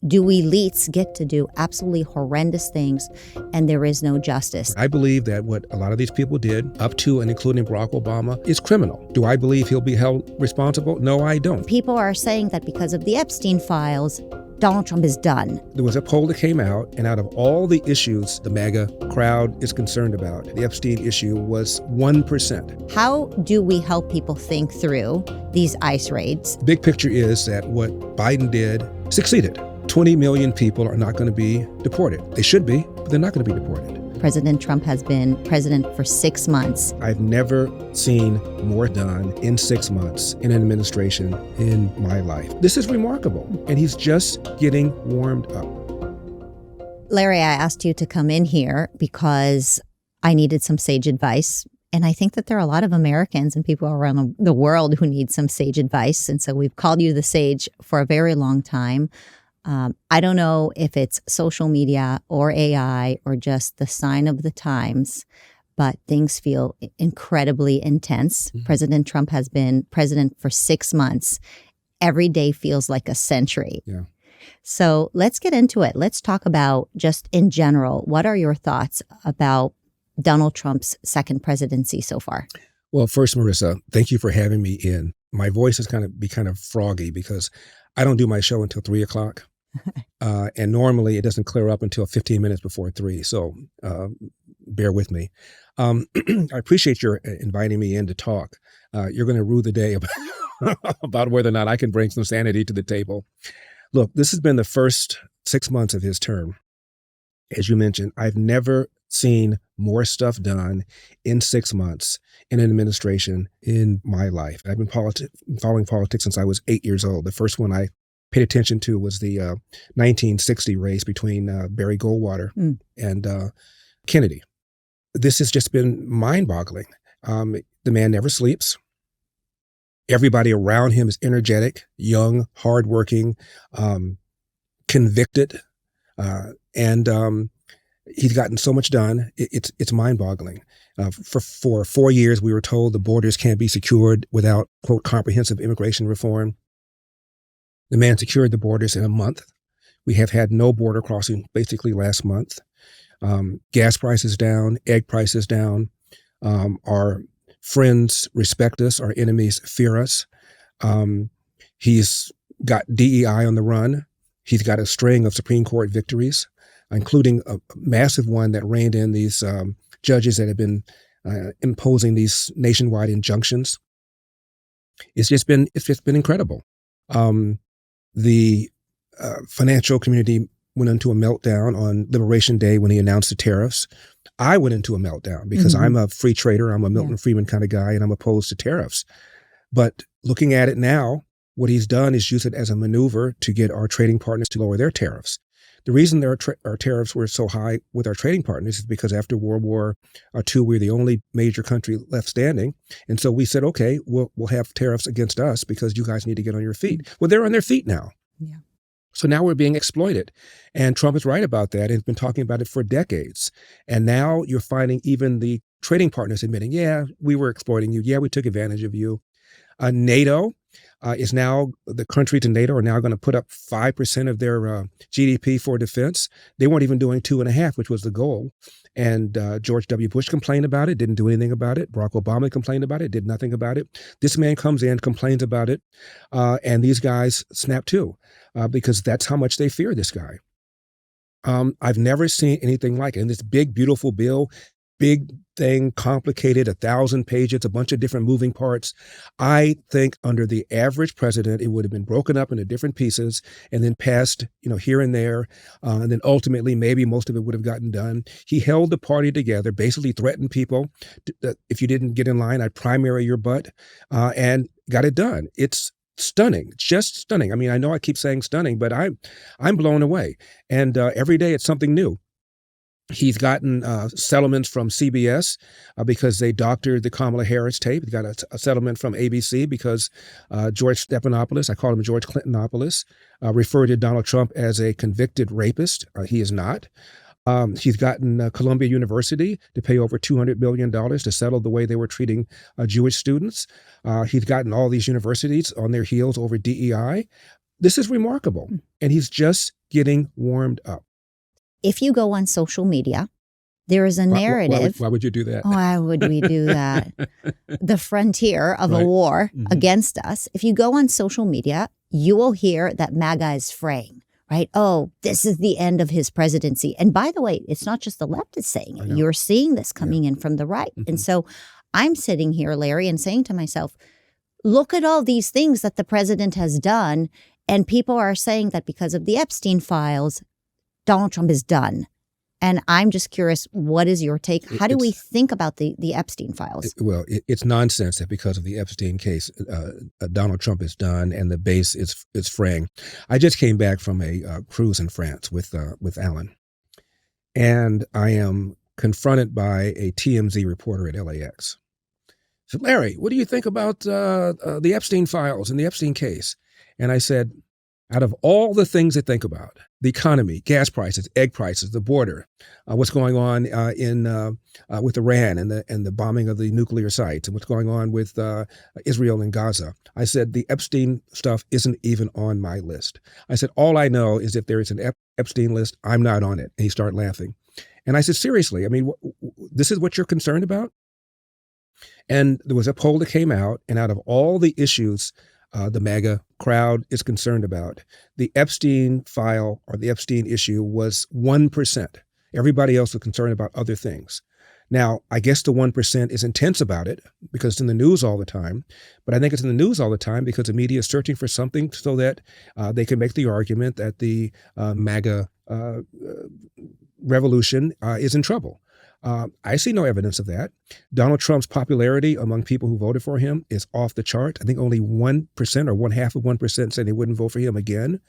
do elites get to do absolutely horrendous things and there is no justice? I believe that what a lot of these people did, up to and including Barack Obama, is criminal. Do I believe he'll be held responsible? No, I don't. People are saying that because of the Epstein files, Donald Trump is done. There was a poll that came out, and out of all the issues the MAGA crowd is concerned about, the Epstein issue was 1%. How do we help people think through these ICE raids? Big picture is that what Biden did succeeded. 20 million people are not going to be deported. They should be, but they're not going to be deported. President Trump has been president for 6 months. I've never seen more done in 6 months in an administration in my life. This is remarkable, and he's just getting warmed up. Larry, I asked you to come in here because I needed some sage advice. And I think that there are a lot of Americans and people around the world who need some sage advice. And so we've called you the sage for a very long time. I don't know if it's social media or AI or just the sign of the times, but things feel incredibly intense. Mm-hmm. President Trump has been president for 6 months. Every day feels like a century. Yeah. So let's get into it. Let's talk about just in general, what are your thoughts about Donald Trump's second presidency so far? Well, first, Marissa, thank you for having me in. My voice is kind of froggy because I don't do my show until 3 o'clock. And normally it doesn't clear up until 15 minutes before 3. So bear with me. I appreciate your inviting me in to talk. You're going to rue the day about whether or not I can bring some sanity to the table. Look, this has been the first 6 months of his term. As you mentioned, I've never seen more stuff done in 6 months in an administration in my life. I've been following politics since I was 8 years old. The first one I paid attention to was the 1960 race between Barry Goldwater and Kennedy. This has just been mind-boggling. The man never sleeps. Everybody around him is energetic, young, hardworking, convicted, and he's gotten so much done. It's mind-boggling. For 4 years, we were told the borders can't be secured without, quote, comprehensive immigration reform. The man secured the borders in a month. We have had no border crossing basically last month. Gas prices down, egg prices down. Our friends respect us. Our enemies fear us. He's got DEI on the run. He's got a string of Supreme Court victories, including a massive one that reined in these judges that have been imposing these nationwide injunctions. It's just been incredible. The financial community went into a meltdown on Liberation Day when he announced the tariffs. I went into a meltdown because I'm a free trader. I'm a Milton Friedman kind of guy, and I'm opposed to tariffs. But looking at it now, what he's done is use it as a maneuver to get our trading partners to lower their tariffs. The reason our tariffs were so high with our trading partners is because after World War II, we were the only major country left standing. And so we said, okay, we'll have tariffs against us because you guys need to get on your feet. Well, they're on their feet now. Yeah. So now we're being exploited. And Trump is right about that and has been talking about it for decades. And now you're finding even the trading partners admitting, yeah, we were exploiting you. Yeah, we took advantage of you. NATO is now, the countries in NATO are now going to put up 5% of their GDP for defense. They weren't even doing 2.5%, which was the goal. And George W. Bush complained about it, didn't do anything about it. Barack Obama complained about it, did nothing about it. This man comes in, complains about it, and these guys snap too, because that's how much they fear this guy. I've never seen anything like it. And this big, beautiful bill, big thing, complicated, 1,000 pages, a bunch of different moving parts. I think under the average president, it would have been broken up into different pieces and then passed, here and there. And then ultimately, maybe most of it would have gotten done. He held the party together, basically threatened people that if you didn't get in line, I'd primary your butt, and got it done. It's stunning, just stunning. I mean, I know I keep saying stunning, but I'm blown away. And every day it's something new. He's gotten settlements from CBS because they doctored the Kamala Harris tape. He got a settlement from ABC because George Stephanopoulos, I call him George Clintonopoulos, referred to Donald Trump as a convicted rapist. He is not. He's gotten Columbia University to pay over $200 million to settle the way they were treating Jewish students. He's gotten all these universities on their heels over DEI. This is remarkable. And he's just getting warmed up. If you go on social media, there is a narrative. Why would you do that? Why would we do that? The frontier of a war against us. If you go on social media, you will hear that MAGA is fraying, right? Oh, this is the end of his presidency. And by the way, it's not just the left is saying it. You're seeing this coming in from the right. And so I'm sitting here, Larry, and saying to myself, look at all these things that the president has done. And people are saying that because of the Epstein files, Donald Trump is done. And I'm just curious, what is your take? How do we think about the Epstein files? It's nonsense that because of the Epstein case, Donald Trump is done and the base is fraying. I just came back from a cruise in France with Alan. And I am confronted by a TMZ reporter at LAX. So, Larry, what do you think about the Epstein files and the Epstein case? And I said, out of all the things to think about, the economy, gas prices, egg prices, the border, what's going on with Iran and the bombing of the nuclear sites, and what's going on with Israel and Gaza, I said the Epstein stuff isn't even on my list. I said, all I know is if there is an Epstein list, I'm not on it. And he started laughing. And I said, seriously, I mean, this is what you're concerned about? And there was a poll that came out, and out of all the issues the MAGA crowd is concerned about, the Epstein file or the Epstein issue was 1%. Everybody else was concerned about other things. Now, I guess the 1% is intense about it because it's in the news all the time. But I think it's in the news all the time because the media is searching for something so that they can make the argument that the MAGA revolution is in trouble. I see no evidence of that. Donald Trump's popularity among people who voted for him is off the chart. I think only 1% or 0.5% say they wouldn't vote for him again.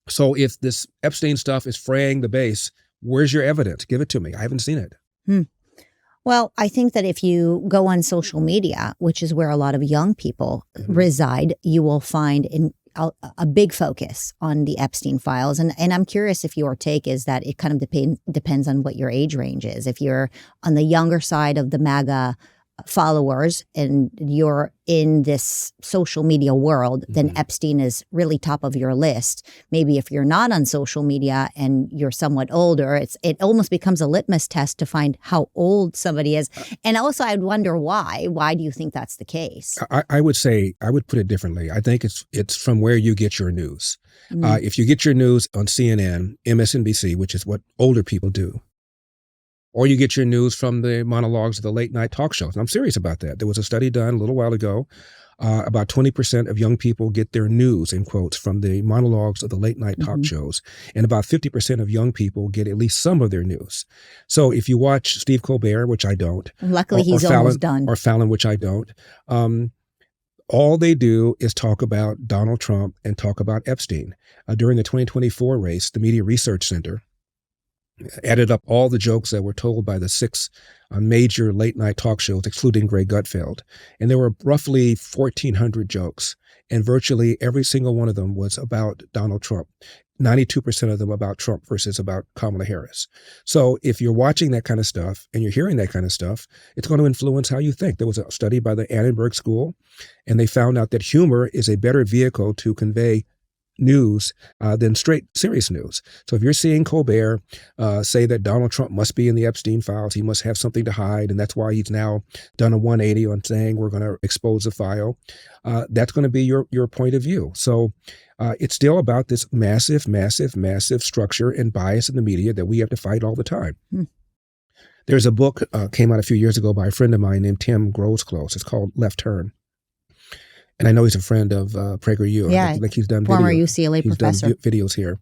So if this Epstein stuff is fraying the base, where's your evidence? Give it to me. I haven't seen it. Well, I think that if you go on social media, which is where a lot of young people reside, you will find a big focus on the Epstein files. And I'm curious if your take is that it kind of depends on what your age range is. If you're on the younger side of the MAGA followers and you're in this social media world, then Epstein is really top of your list. Maybe if you're not on social media and you're somewhat older, it almost becomes a litmus test to find how old somebody is. And also I'd wonder why. Why do you think that's the case? I would put it differently. I think it's from where you get your news. If you get your news on CNN, MSNBC, which is what older people do, or you get your news from the monologues of the late night talk shows. And I'm serious about that. There was a study done a little while ago. About 20% of young people get their news, in quotes, from the monologues of the late night talk shows. And about 50% of young people get at least some of their news. So if you watch Steve Colbert, which I don't. Luckily, he's almost done. Or Fallon, which I don't. All they do is talk about Donald Trump and talk about Epstein. During the 2024 race, the Media Research Center added up all the jokes that were told by the 6 major late-night talk shows, excluding Greg Gutfeld. And there were roughly 1,400 jokes, and virtually every single one of them was about Donald Trump. 92% of them about Trump versus about Kamala Harris. So if you're watching that kind of stuff and you're hearing that kind of stuff, it's going to influence how you think. There was a study by the Annenberg School, and they found out that humor is a better vehicle to convey news than straight serious news. So if you're seeing Colbert say that Donald Trump must be in the Epstein files, he must have something to hide, and that's why he's now done a 180 on saying we're going to expose the file, that's going to be your point of view. So it's still about this massive structure and bias in the media that we have to fight all the time. There's a book came out a few years ago by a friend of mine named Tim Grosclose. It's called Left Turn. And I know he's a friend of PragerU. Yeah, I think he's done former UCLA professor. He's done videos here.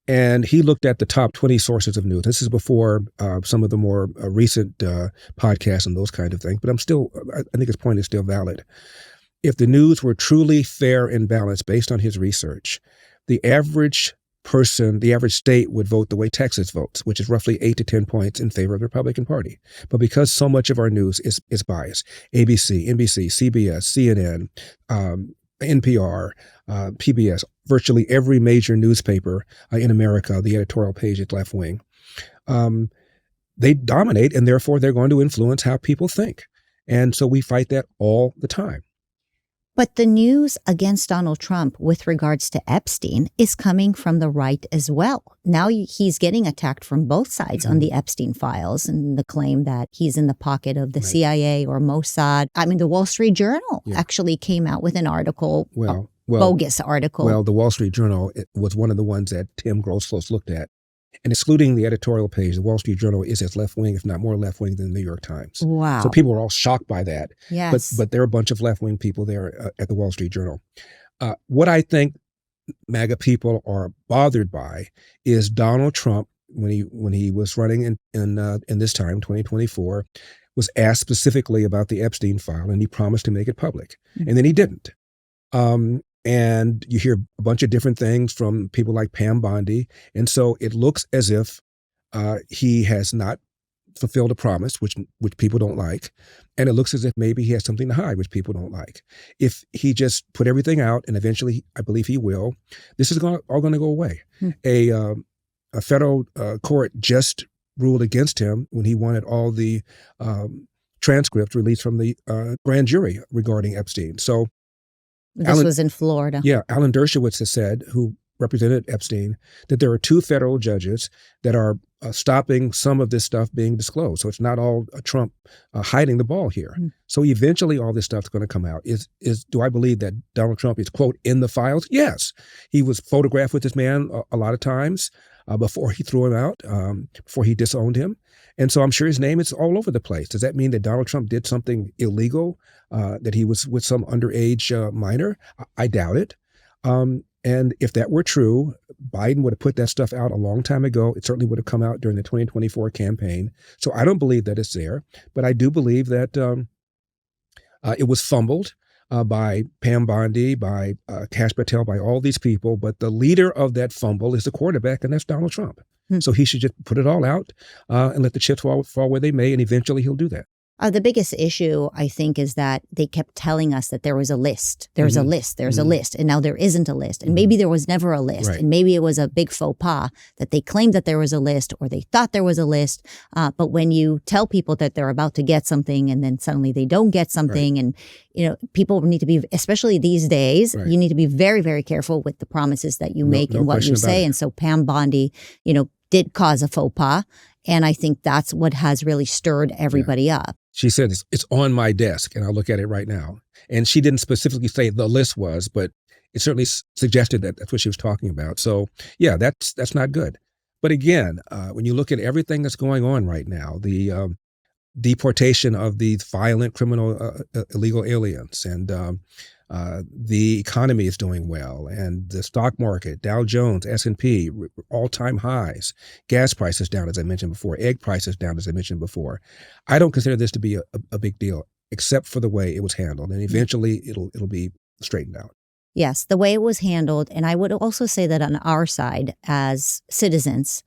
And he looked at the top 20 sources of news. This is before some of the more recent podcasts and those kind of things. But I think his point is still valid. If the news were truly fair and balanced based on his research, the average person, the average state would vote the way Texas votes, which is roughly 8 to 10 points in favor of the Republican Party. But because so much of our news is biased, ABC, NBC, CBS, CNN, NPR, PBS, virtually every major newspaper in America, the editorial page is left wing, they dominate, and therefore they're going to influence how people think. And so we fight that all the time. But the news against Donald Trump with regards to Epstein is coming from the right as well. Now he's getting attacked from both sides on the Epstein files and the claim that he's in the pocket of the CIA or Mossad. I mean, the Wall Street Journal actually came out with an article, bogus article. Well, the Wall Street Journal was one of the ones that Tim Grosslos looked at. And excluding the editorial page, the Wall Street Journal is as left-wing, if not more left-wing, than the New York Times. Wow. So people were all shocked by that. Yes. But there are a bunch of left-wing people there at the Wall Street Journal. What I think MAGA people are bothered by is Donald Trump, when he was running in this time, 2024, was asked specifically about the Epstein file, and he promised to make it public. And then he didn't. And you hear a bunch of different things from people like Pam Bondi. And so it looks as if he has not fulfilled a promise, which people don't like. And it looks as if maybe he has something to hide, which people don't like. If he just put everything out, and eventually I believe he will, this is all going to go away. A federal court just ruled against him when he wanted all the transcripts released from the grand jury regarding Epstein. So this was in Florida. Yeah, Alan Dershowitz has said, who represented Epstein, that there are 2 federal judges that are stopping some of this stuff being disclosed. So it's not all Trump hiding the ball here. So eventually all this stuff's going to come out. Do I believe that Donald Trump is, quote, in the files? Yes. He was photographed with this man a lot of times before he threw him out, before he disowned him. And so I'm sure his name is all over the place. Does that mean that Donald Trump did something illegal, that he was with some underage minor? I doubt it. And if that were true, Biden would have put that stuff out a long time ago. It certainly would have come out during the 2024 campaign. So I don't believe that it's there. But I do believe that it was fumbled by Pam Bondi, by Kash Patel, by all these people. But the leader of that fumble is the quarterback, and that's Donald Trump. So he should just put it all out and let the chips fall where they may, and eventually he'll do that. The biggest issue, I think, is that they kept telling us that there was a list. There's a list. There's a list. And now there isn't a list. And maybe there was never a list. Right. And maybe it was a big faux pas that they claimed that there was a list, or they thought there was a list. But when you tell people that they're about to get something and then suddenly they don't get something, and people need to be, especially these days, you need to be very, very careful with the promises that you make and what you say. And so Pam Bondi, did cause a faux pas. And I think that's what has really stirred everybody up. She said, it's on my desk, and I'll look at it right now. And she didn't specifically say the list was, but it certainly suggested that that's what she was talking about. So, yeah, that's not good. But again, when you look at everything that's going on right now, the deportation of these violent criminal illegal aliens, and the economy is doing well, and the stock market, Dow Jones, S&P, all-time highs, gas prices down, as I mentioned before, egg prices down, as I mentioned before. I don't consider this to be a big deal, except for the way it was handled, and eventually it'll be straightened out. Yes, the way it was handled. And I would also say that on our side as citizens,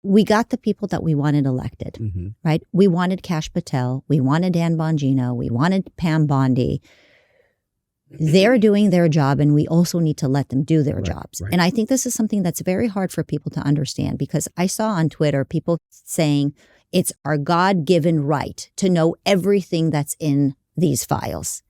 we got the people that we wanted elected, right? We wanted Kash Patel. We wanted Dan Bongino. We wanted Pam Bondi. They're doing their job, and we also need to let them do their jobs. Right. And I think this is something that's very hard for people to understand, because I saw on Twitter people saying it's our God-given right to know everything that's in these files.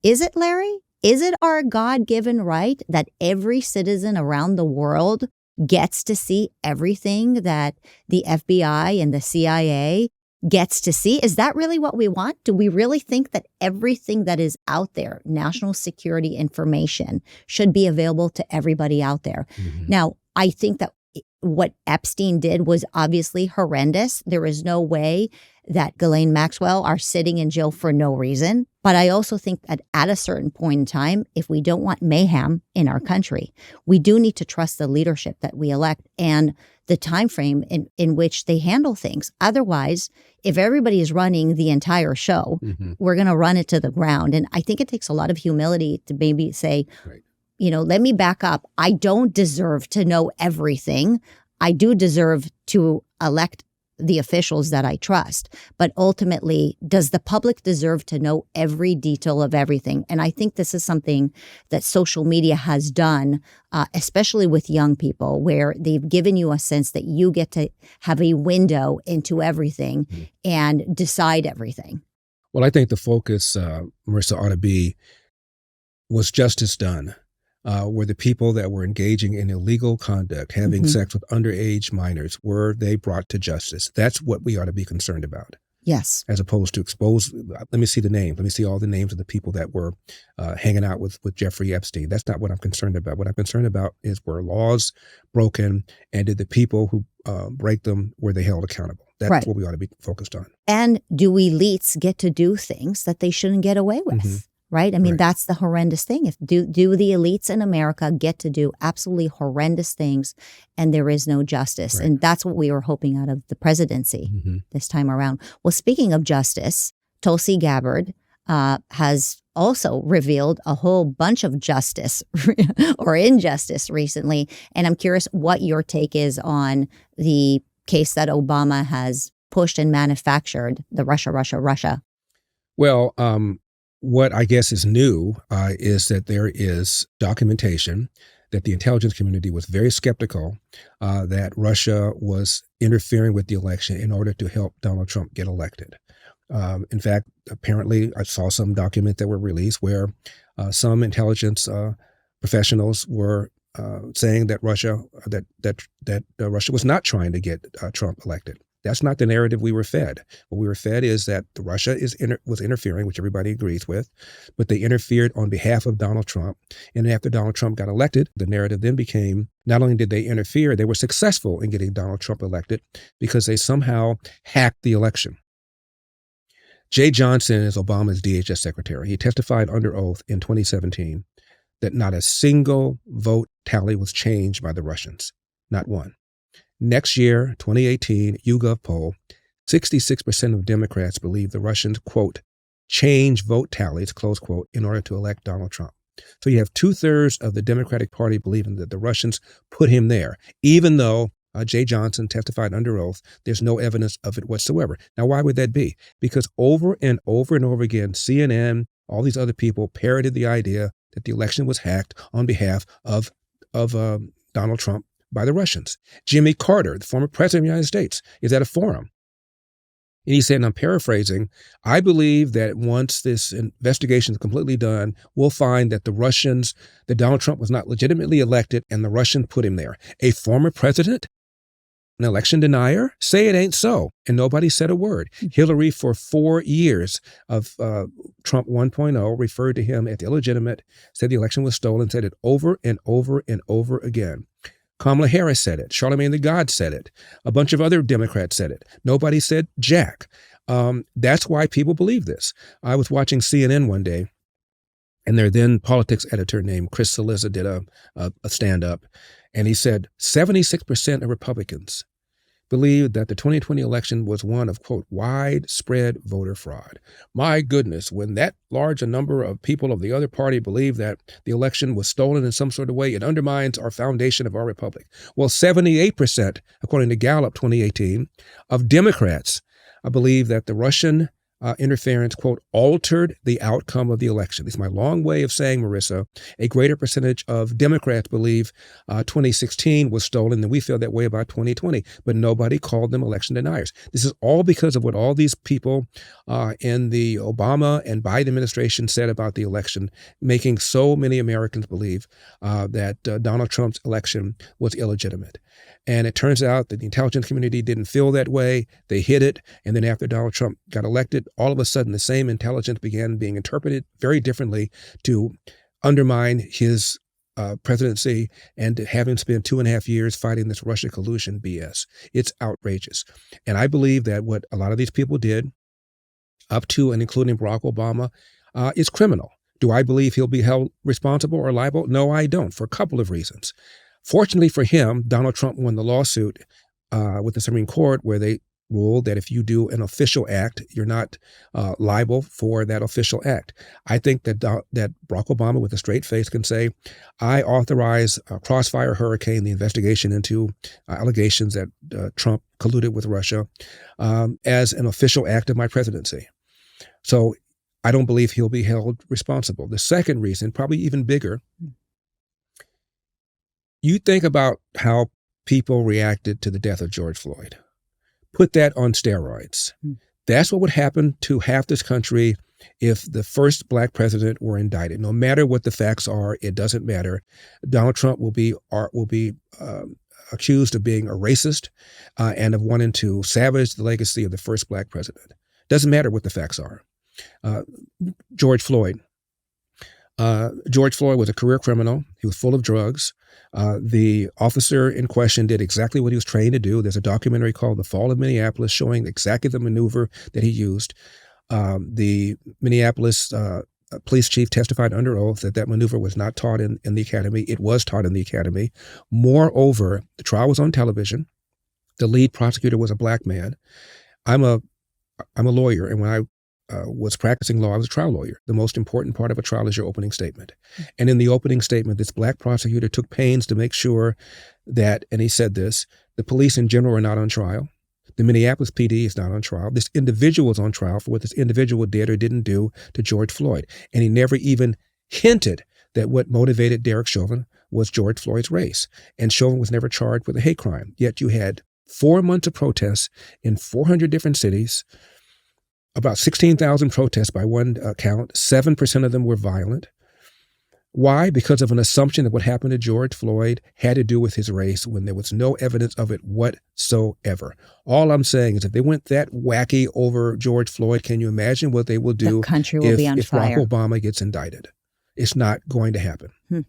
Is it, Larry? Is it our God-given right that every citizen around the world gets to see everything that the FBI and the CIA gets to see? Is that really what we want? Do we really think that everything that is out there, national security information, should be available to everybody out there? Now, I think that what Epstein did was obviously horrendous. There is no way that Ghislaine Maxwell are sitting in jail for no reason. But I also think that at a certain point in time, if we don't want mayhem in our country, we do need to trust the leadership that we elect and the time frame in which they handle things. Otherwise, if everybody is running the entire show, we're going to run it to the ground. And I think it takes a lot of humility to maybe say, let me back up. I don't deserve to know everything. I do deserve to elect the officials that I trust. But ultimately, does the public deserve to know every detail of everything? And I think this is something that social media has done, especially with young people, where they've given you a sense that you get to have a window into everything and decide everything. Well, I think the focus, Marissa, ought to be was justice done? Were the people that were engaging in illegal conduct, having sex with underage minors, were they brought to justice? That's what we ought to be concerned about. Yes. As opposed to expose, let me see the names. Let me see all the names of the people that were hanging out with Jeffrey Epstein. That's not what I'm concerned about. What I'm concerned about is, were laws broken, and did the people who break them, were they held accountable? That's what we ought to be focused on. And do elites get to do things that they shouldn't get away with? Right? I mean, that's the horrendous thing. If do the elites in America get to do absolutely horrendous things and there is no justice? And that's what we were hoping out of the presidency this time around. Well, speaking of justice, Tulsi Gabbard has also revealed a whole bunch of justice or injustice recently. And I'm curious what your take is on the case that Obama has pushed and manufactured, the Russia. Well, what I guess is new is that there is documentation that the intelligence community was very skeptical that Russia was interfering with the election in order to help Donald Trump get elected. In fact, apparently, I saw some documents that were released where some intelligence professionals were saying that Russia Russia was not trying to get Trump elected. That's not the narrative we were fed. What we were fed is that Russia was interfering, which everybody agrees with, but they interfered on behalf of Donald Trump. And after Donald Trump got elected, the narrative then became, not only did they interfere, they were successful in getting Donald Trump elected because they somehow hacked the election. Jay Johnson is Obama's DHS secretary. He testified under oath in 2017 that not a single vote tally was changed by the Russians, not one. Next year, 2018, YouGov poll, 66% of Democrats believe the Russians, quote, change vote tallies, close quote, in order to elect Donald Trump. So you have 2/3 of the Democratic Party believing that the Russians put him there, even though Jay Johnson testified under oath, there's no evidence of it whatsoever. Now, why would that be? Because over and over and over again, CNN, all these other people parroted the idea that the election was hacked on behalf of Donald Trump by the Russians. Jimmy Carter, the former president of the United States, is at a forum. And he said, and I'm paraphrasing, I believe that once this investigation is completely done, we'll find that that Donald Trump was not legitimately elected and the Russians put him there. A former president? An election denier? Say it ain't so. And nobody said a word. Hillary, for 4 years of Trump 1.0, referred to him as illegitimate, said the election was stolen, said it over and over and over again. Kamala Harris said it. Charlamagne the God said it. A bunch of other Democrats said it. Nobody said jack. That's why people believe this. I was watching CNN one day, and their then politics editor named Chris Cillizza did a stand-up, and he said 76% of Republicans believed that the 2020 election was one of, quote, widespread voter fraud. My goodness, when that large a number of people of the other party believe that the election was stolen in some sort of way, it undermines our foundation of our republic. Well, 78%, according to Gallup 2018, of Democrats believe that the Russian interference, quote, altered the outcome of the election. This is my long way of saying, Marissa, a greater percentage of Democrats believe 2016 was stolen than we feel that way about 2020, but nobody called them election deniers. This is all because of what all these people in the Obama and Biden administration said about the election, making so many Americans believe that Donald Trump's election was illegitimate. And it turns out that the intelligence community didn't feel that way. They hid it. And then after Donald Trump got elected, all of a sudden the same intelligence began being interpreted very differently to undermine his presidency and to have him spend 2.5 years fighting this Russia collusion BS. It's outrageous. And I believe that what a lot of these people did, up to and including Barack Obama, is criminal. Do I believe he'll be held responsible or liable? No, I don't, for a couple of reasons. Fortunately for him, Donald Trump won the lawsuit with the Supreme Court, where they ruled that if you do an official act, you're not liable for that official act. I think that Barack Obama, with a straight face, can say, I authorize Crossfire Hurricane, the investigation into allegations that Trump colluded with Russia, as an official act of my presidency. So I don't believe he'll be held responsible. The second reason, probably even bigger, you think about how people reacted to the death of George Floyd. Put that on steroids. That's what would happen to half this country if the first black president were indicted. No matter what the facts are, it doesn't matter. Donald Trump will be accused of being a racist and of wanting to savage the legacy of the first black president. Doesn't matter what the facts are. George Floyd. George Floyd was a career criminal. He was full of drugs. The officer in question did exactly what he was trained to do. There's a documentary called The Fall of Minneapolis showing exactly the maneuver that he used. The Minneapolis police chief testified under oath that maneuver was not taught in the academy. It was taught in the academy. Moreover, the trial was on television. The lead prosecutor was a black man. I'm a lawyer, and when I was practicing law, I was a trial lawyer. The most important part of a trial is your opening statement. And in the opening statement, this black prosecutor took pains to make sure that, and he said this, the police in general are not on trial. The Minneapolis PD is not on trial. This individual is on trial for what this individual did or didn't do to George Floyd. And he never even hinted that what motivated Derek Chauvin was George Floyd's race. And Chauvin was never charged with a hate crime. Yet you had 4 months of protests in 400 different cities, about 16,000 protests by one count. 7% of them were violent. Why? Because of an assumption that what happened to George Floyd had to do with his race when there was no evidence of it whatsoever. All I'm saying is if they went that wacky over George Floyd, can you imagine what they will do the country will be on if fire. Barack Obama gets indicted? It's not going to happen. You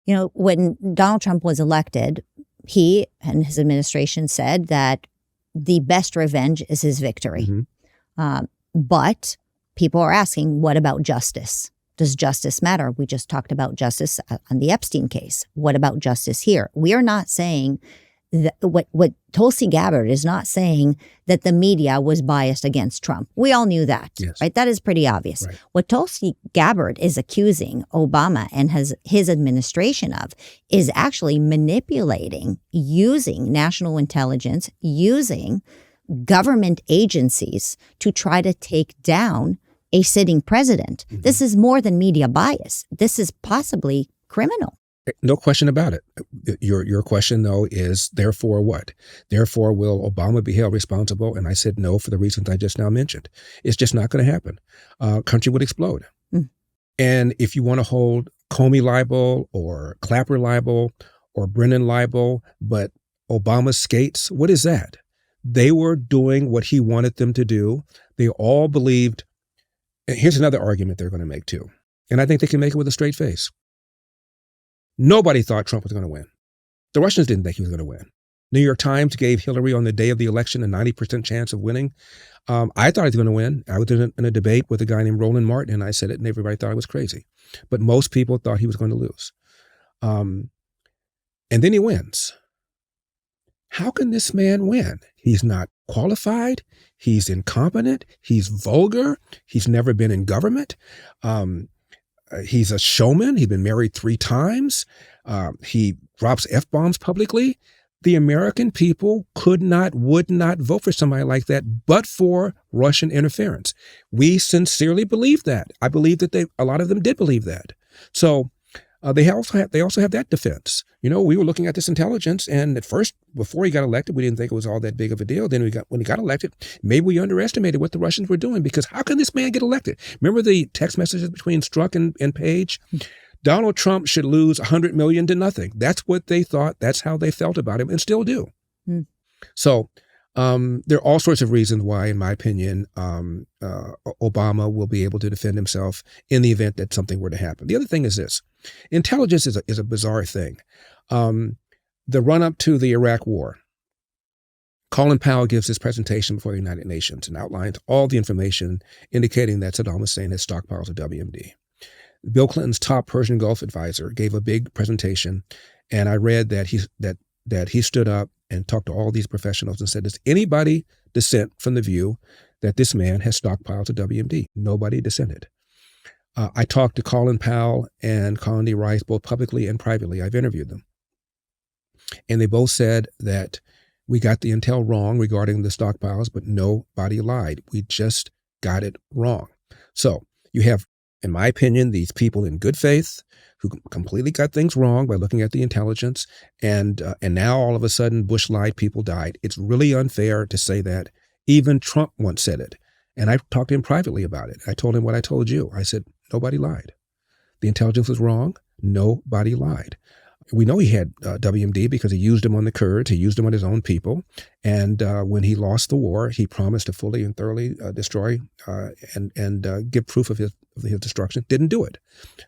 know, when Donald Trump was elected, he and his administration said that the best revenge is his victory. But people are asking, what about justice? Does justice matter? We just talked about justice on the Epstein case. What about justice here? We are not saying that what Tulsi Gabbard is not saying that the media was biased against Trump. We all knew that, right? That is pretty obvious. Right. What Tulsi Gabbard is accusing Obama and his administration of is actually manipulating, using national intelligence, using government agencies to try to take down a sitting president. This is more than media bias. This is possibly criminal. No question about it. Your question, though, is therefore what? Therefore, will Obama be held responsible? And I said no for the reasons I just now mentioned. It's just not going to happen. Country would explode. And if you want to hold Comey liable or Clapper liable or Brennan liable, but Obama skates, what is that? They were doing what he wanted them to do. They all believed. And here's another argument they're going to make too. And I think they can make it with a straight face. Nobody thought Trump was going to win. The Russians didn't think he was going to win. New York Times gave Hillary on the day of the election a 90% chance of winning. I thought he was going to win. I was in a debate with a guy named Roland Martin, and I said it, and everybody thought I was crazy. But most people thought he was going to lose. And then he wins. How can this man win? He's not qualified. He's incompetent. He's vulgar. He's never been in government. He's a showman. He's been married 3 times. He drops F-bombs publicly. The American people would not vote for somebody like that, but for Russian interference. We sincerely believe that. I believe that a lot of them did believe that. So they also have that defense. You know, we were looking at this intelligence, and at first, before he got elected, we didn't think it was all that big of a deal. Then when he got elected, maybe we underestimated what the Russians were doing, because how can this man get elected? Remember the text messages between Strzok and Page? Donald Trump should lose $100 million to nothing. That's what they thought. That's how they felt about him, and still do. So there are all sorts of reasons why, in my opinion, Obama will be able to defend himself in the event that something were to happen. The other thing is this. Intelligence is a bizarre thing. The run-up to the Iraq War, Colin Powell gives this presentation before the United Nations and outlines all the information indicating that Saddam Hussein had stockpiles of WMD. Bill Clinton's top Persian Gulf advisor gave a big presentation, and I read that he stood up and talked to all these professionals and said, does anybody dissent from the view that this man has stockpiles of WMD? Nobody dissented. I talked to Colin Powell and Condi Rice both publicly and privately. I've interviewed them. And they both said that we got the intel wrong regarding the stockpiles, but nobody lied. We just got it wrong. So you have, in my opinion, these people in good faith who completely got things wrong by looking at the intelligence, and now all of a sudden Bush lied, people died. It's really unfair to say that. Even Trump once said it. And I talked to him privately about it. I told him what I told you. I said, nobody lied. The intelligence was wrong. Nobody lied. We know he had WMD because he used them on the Kurds. He used them on his own people. And when he lost the war, he promised to fully and thoroughly destroy and give proof of his destruction. Didn't do it.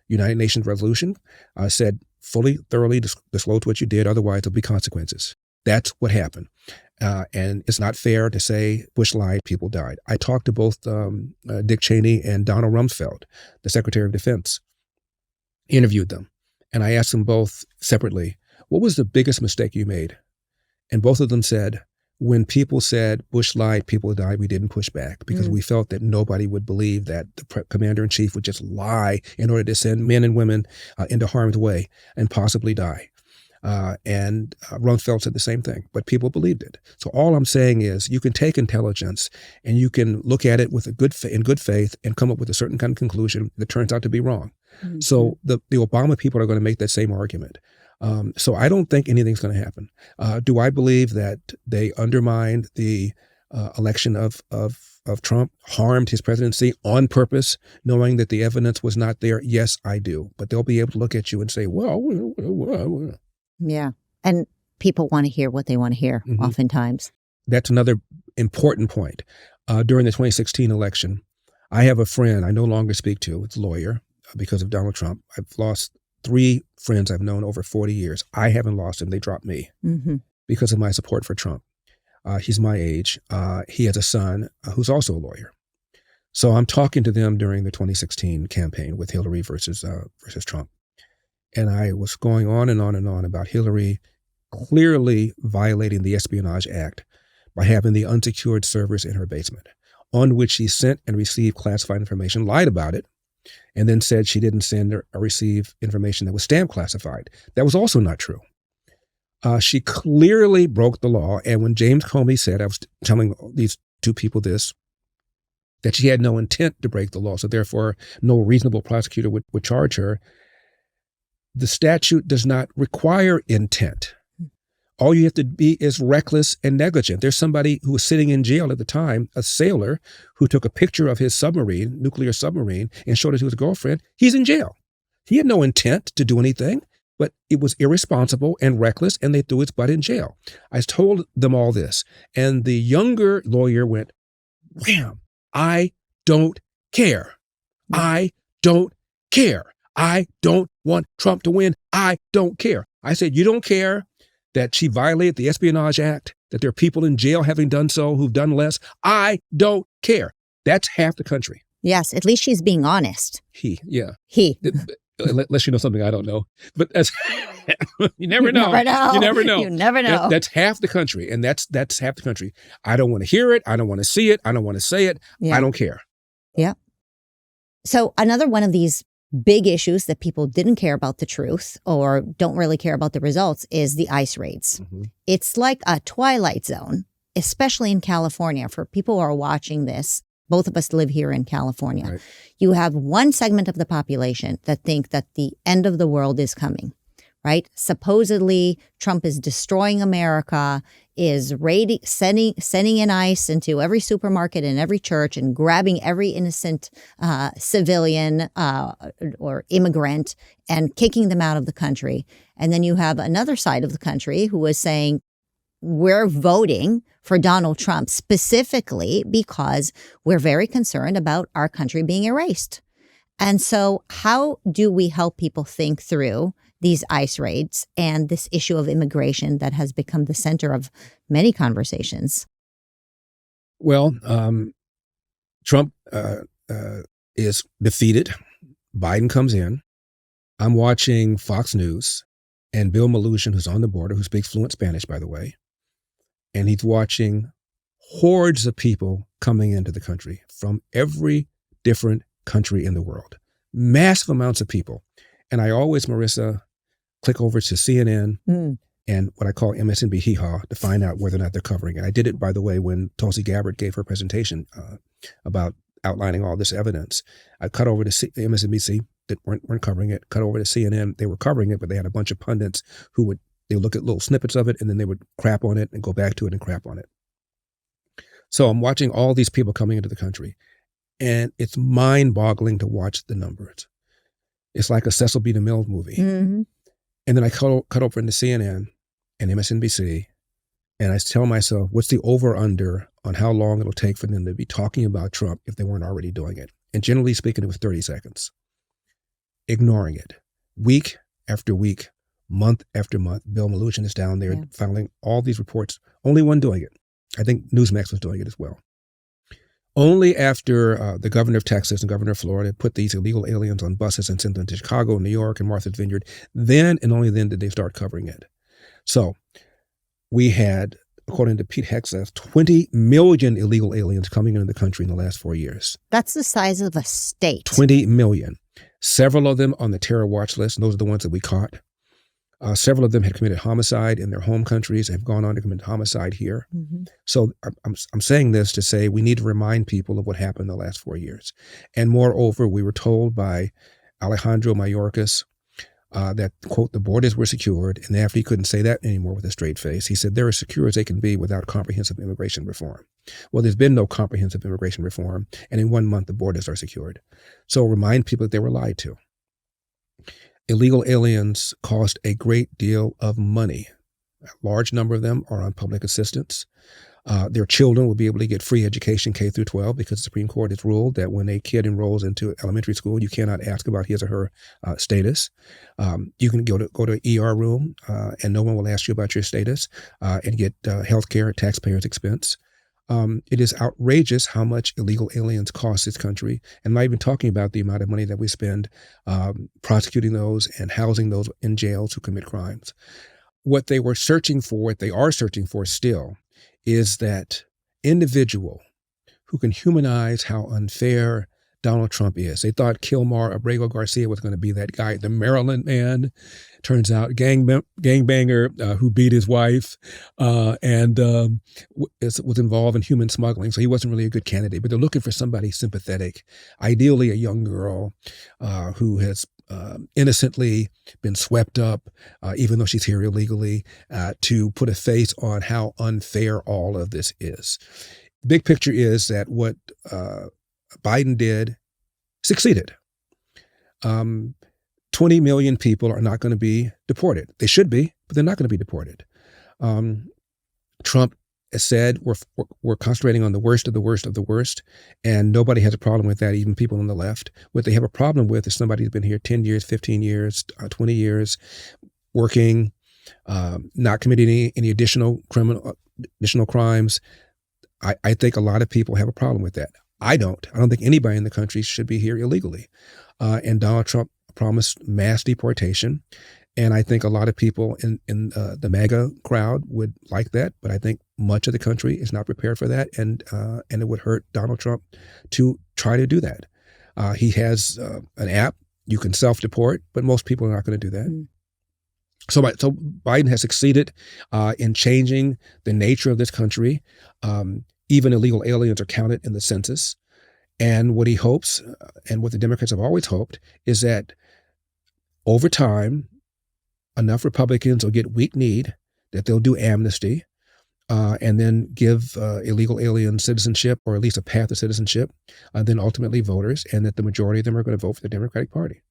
United Nations resolution said fully, thoroughly disclose what you did. Otherwise, there'll be consequences. That's what happened. And it's not fair to say Bush lied, people died. I talked to both Dick Cheney and Donald Rumsfeld, the Secretary of Defense, interviewed them. And I asked them both separately, what was the biggest mistake you made? And both of them said, when people said Bush lied, people died, we didn't push back because we felt that nobody would believe that the commander-in-chief would just lie in order to send men and women into harm's way and possibly die. And Rumsfeld said the same thing, but people believed it. So all I'm saying is you can take intelligence and you can look at it with in good faith and come up with a certain kind of conclusion that turns out to be wrong. Mm-hmm. So the Obama people are going to make that same argument. So I don't think anything's going to happen. Do I believe that they undermined the election of Trump, harmed his presidency on purpose, knowing that the evidence was not there? Yes, I do. But they'll be able to look at you and say, well. Yeah. And people want to hear what they want to hear oftentimes. That's another important point. During the 2016 election, I have a friend I no longer speak to. It's a lawyer because of Donald Trump. I've lost 3 friends I've known over 40 years. I haven't lost them. They dropped me because of my support for Trump. He's my age. He has a son who's also a lawyer. So I'm talking to them during the 2016 campaign with Hillary versus Trump. And I was going on and on and on about Hillary clearly violating the Espionage Act by having the unsecured servers in her basement, on which she sent and received classified information, lied about it, and then said she didn't send or receive information that was stamped classified. That was also not true. She clearly broke the law. And when James Comey said, I was telling these 2 people this, that she had no intent to break the law, so therefore no reasonable prosecutor would charge her, the statute does not require intent. All you have to be is reckless and negligent. There's somebody who was sitting in jail at the time, a sailor, who took a picture of his submarine, nuclear submarine, and showed it to his girlfriend. He's in jail. He had no intent to do anything, but it was irresponsible and reckless, and they threw his butt in jail. I told them all this, and the younger lawyer went, wham, I don't care. I don't care. I don't want Trump to win. I don't care. I said, you don't care that she violated the Espionage Act, that there are people in jail having done so who've done less? I don't care. That's half the country. Yes, at least she's being honest. He. Unless you know something I don't know. But that's, you never know. You never know. That's half the country, and that's half the country. I don't want to hear it. I don't want to see it. I don't want to say it. Yeah. I don't care. Yeah. So another one of these big issues that people didn't care about the truth or don't really care about the results is the ICE raids. It's like a twilight zone, especially in California. For people who are watching this, both of us live here in California. Right. You have one segment of the population that think that the end of the world is coming, right? Supposedly, Trump is destroying America, is sending in ICE into every supermarket and every church and grabbing every innocent civilian or immigrant and kicking them out of the country. And then you have another side of the country who is saying, we're voting for Donald Trump specifically because we're very concerned about our country being erased. And so how do we help people think through these ICE raids and this issue of immigration that has become the center of many conversations? Well, Trump is defeated. Biden comes in. I'm watching Fox News and Bill Maloogian, who's on the border, who speaks fluent Spanish, by the way. And he's watching hordes of people coming into the country from every different country in the world. Massive amounts of people. And I always, Marissa, click over to CNN and what I call MSNBC Hee-Haw to find out whether or not they're covering it. I did it, by the way, when Tulsi Gabbard gave her presentation about outlining all this evidence. I cut over to MSNBC that weren't covering it, cut over to CNN. They were covering it, but they had a bunch of pundits who would look at little snippets of it, and then they would crap on it and go back to it and crap on it. So I'm watching all these people coming into the country, and it's mind-boggling to watch the numbers. It's like a Cecil B. DeMille movie. Mm-hmm. And then I cut over into CNN and MSNBC, and I tell myself, what's the over-under on how long it'll take for them to be talking about Trump if they weren't already doing it? And generally speaking, it was 30 seconds. Ignoring it. Week after week, month after month, Bill Maloogian is down there filing all these reports. Only one doing it. I think Newsmax was doing it as well. Only after the governor of Texas and governor of Florida put these illegal aliens on buses and sent them to Chicago, New York, and Martha's Vineyard, then and only then did they start covering it. So we had, according to Pete Hegseth, 20 million illegal aliens coming into the country in the last 4 years. That's the size of a state. 20 million. Several of them on the terror watch list, and those are the ones that we caught. Several of them had committed homicide in their home countries, have gone on to commit homicide here. Mm-hmm. So I'm saying this to say we need to remind people of what happened in the last 4 years. And moreover, we were told by Alejandro Mayorkas that, quote, the borders were secured. And after he couldn't say that anymore with a straight face, he said they're as secure as they can be without comprehensive immigration reform. Well, there's been no comprehensive immigration reform. And in 1 month, the borders are secured. So remind people that they were lied to. Illegal aliens cost a great deal of money. A large number of them are on public assistance. Their children will be able to get free education K through 12 because the Supreme Court has ruled that when a kid enrolls into elementary school, you cannot ask about his or her status. You can go to an ER room and no one will ask you about your status and get health care at taxpayers' expense. It is outrageous how much illegal aliens cost this country. And I'm not even talking about the amount of money that we spend prosecuting those and housing those in jails who commit crimes. What they are searching for still, is that individual who can humanize how unfair Donald Trump is. They thought Kilmar Abrego Garcia was going to be that guy, the Maryland man. Turns out gangbanger who beat his wife and was involved in human smuggling. So he wasn't really a good candidate, but they're looking for somebody sympathetic, ideally a young girl who has innocently been swept up, even though she's here illegally, to put a face on how unfair all of this is. Big picture is that what Biden did succeeded. 20 million people are not going to be deported. They should be, but they're not going to be deported. Trump has said we're concentrating on the worst of the worst of the worst, and nobody has a problem with that, even people on the left. What they have a problem with is somebody who's been here 10 years, 15 years, 20 years, working, not committing any additional crimes. I think a lot of people have a problem with that. I don't think anybody in the country should be here illegally. And Donald Trump promised mass deportation. And I think a lot of people in the MAGA crowd would like that. But I think much of the country is not prepared for that. And it would hurt Donald Trump to try to do that. He has an app. You can self-deport, but most people are not going to do that. Mm. So Biden has succeeded in changing the nature of this country. Even illegal aliens are counted in the census. And what he hopes, and what the Democrats have always hoped, is that over time, enough Republicans will get weak-kneed that they'll do amnesty and then give illegal alien citizenship, or at least a path to citizenship, then ultimately voters, and that the majority of them are going to vote for the Democratic Party.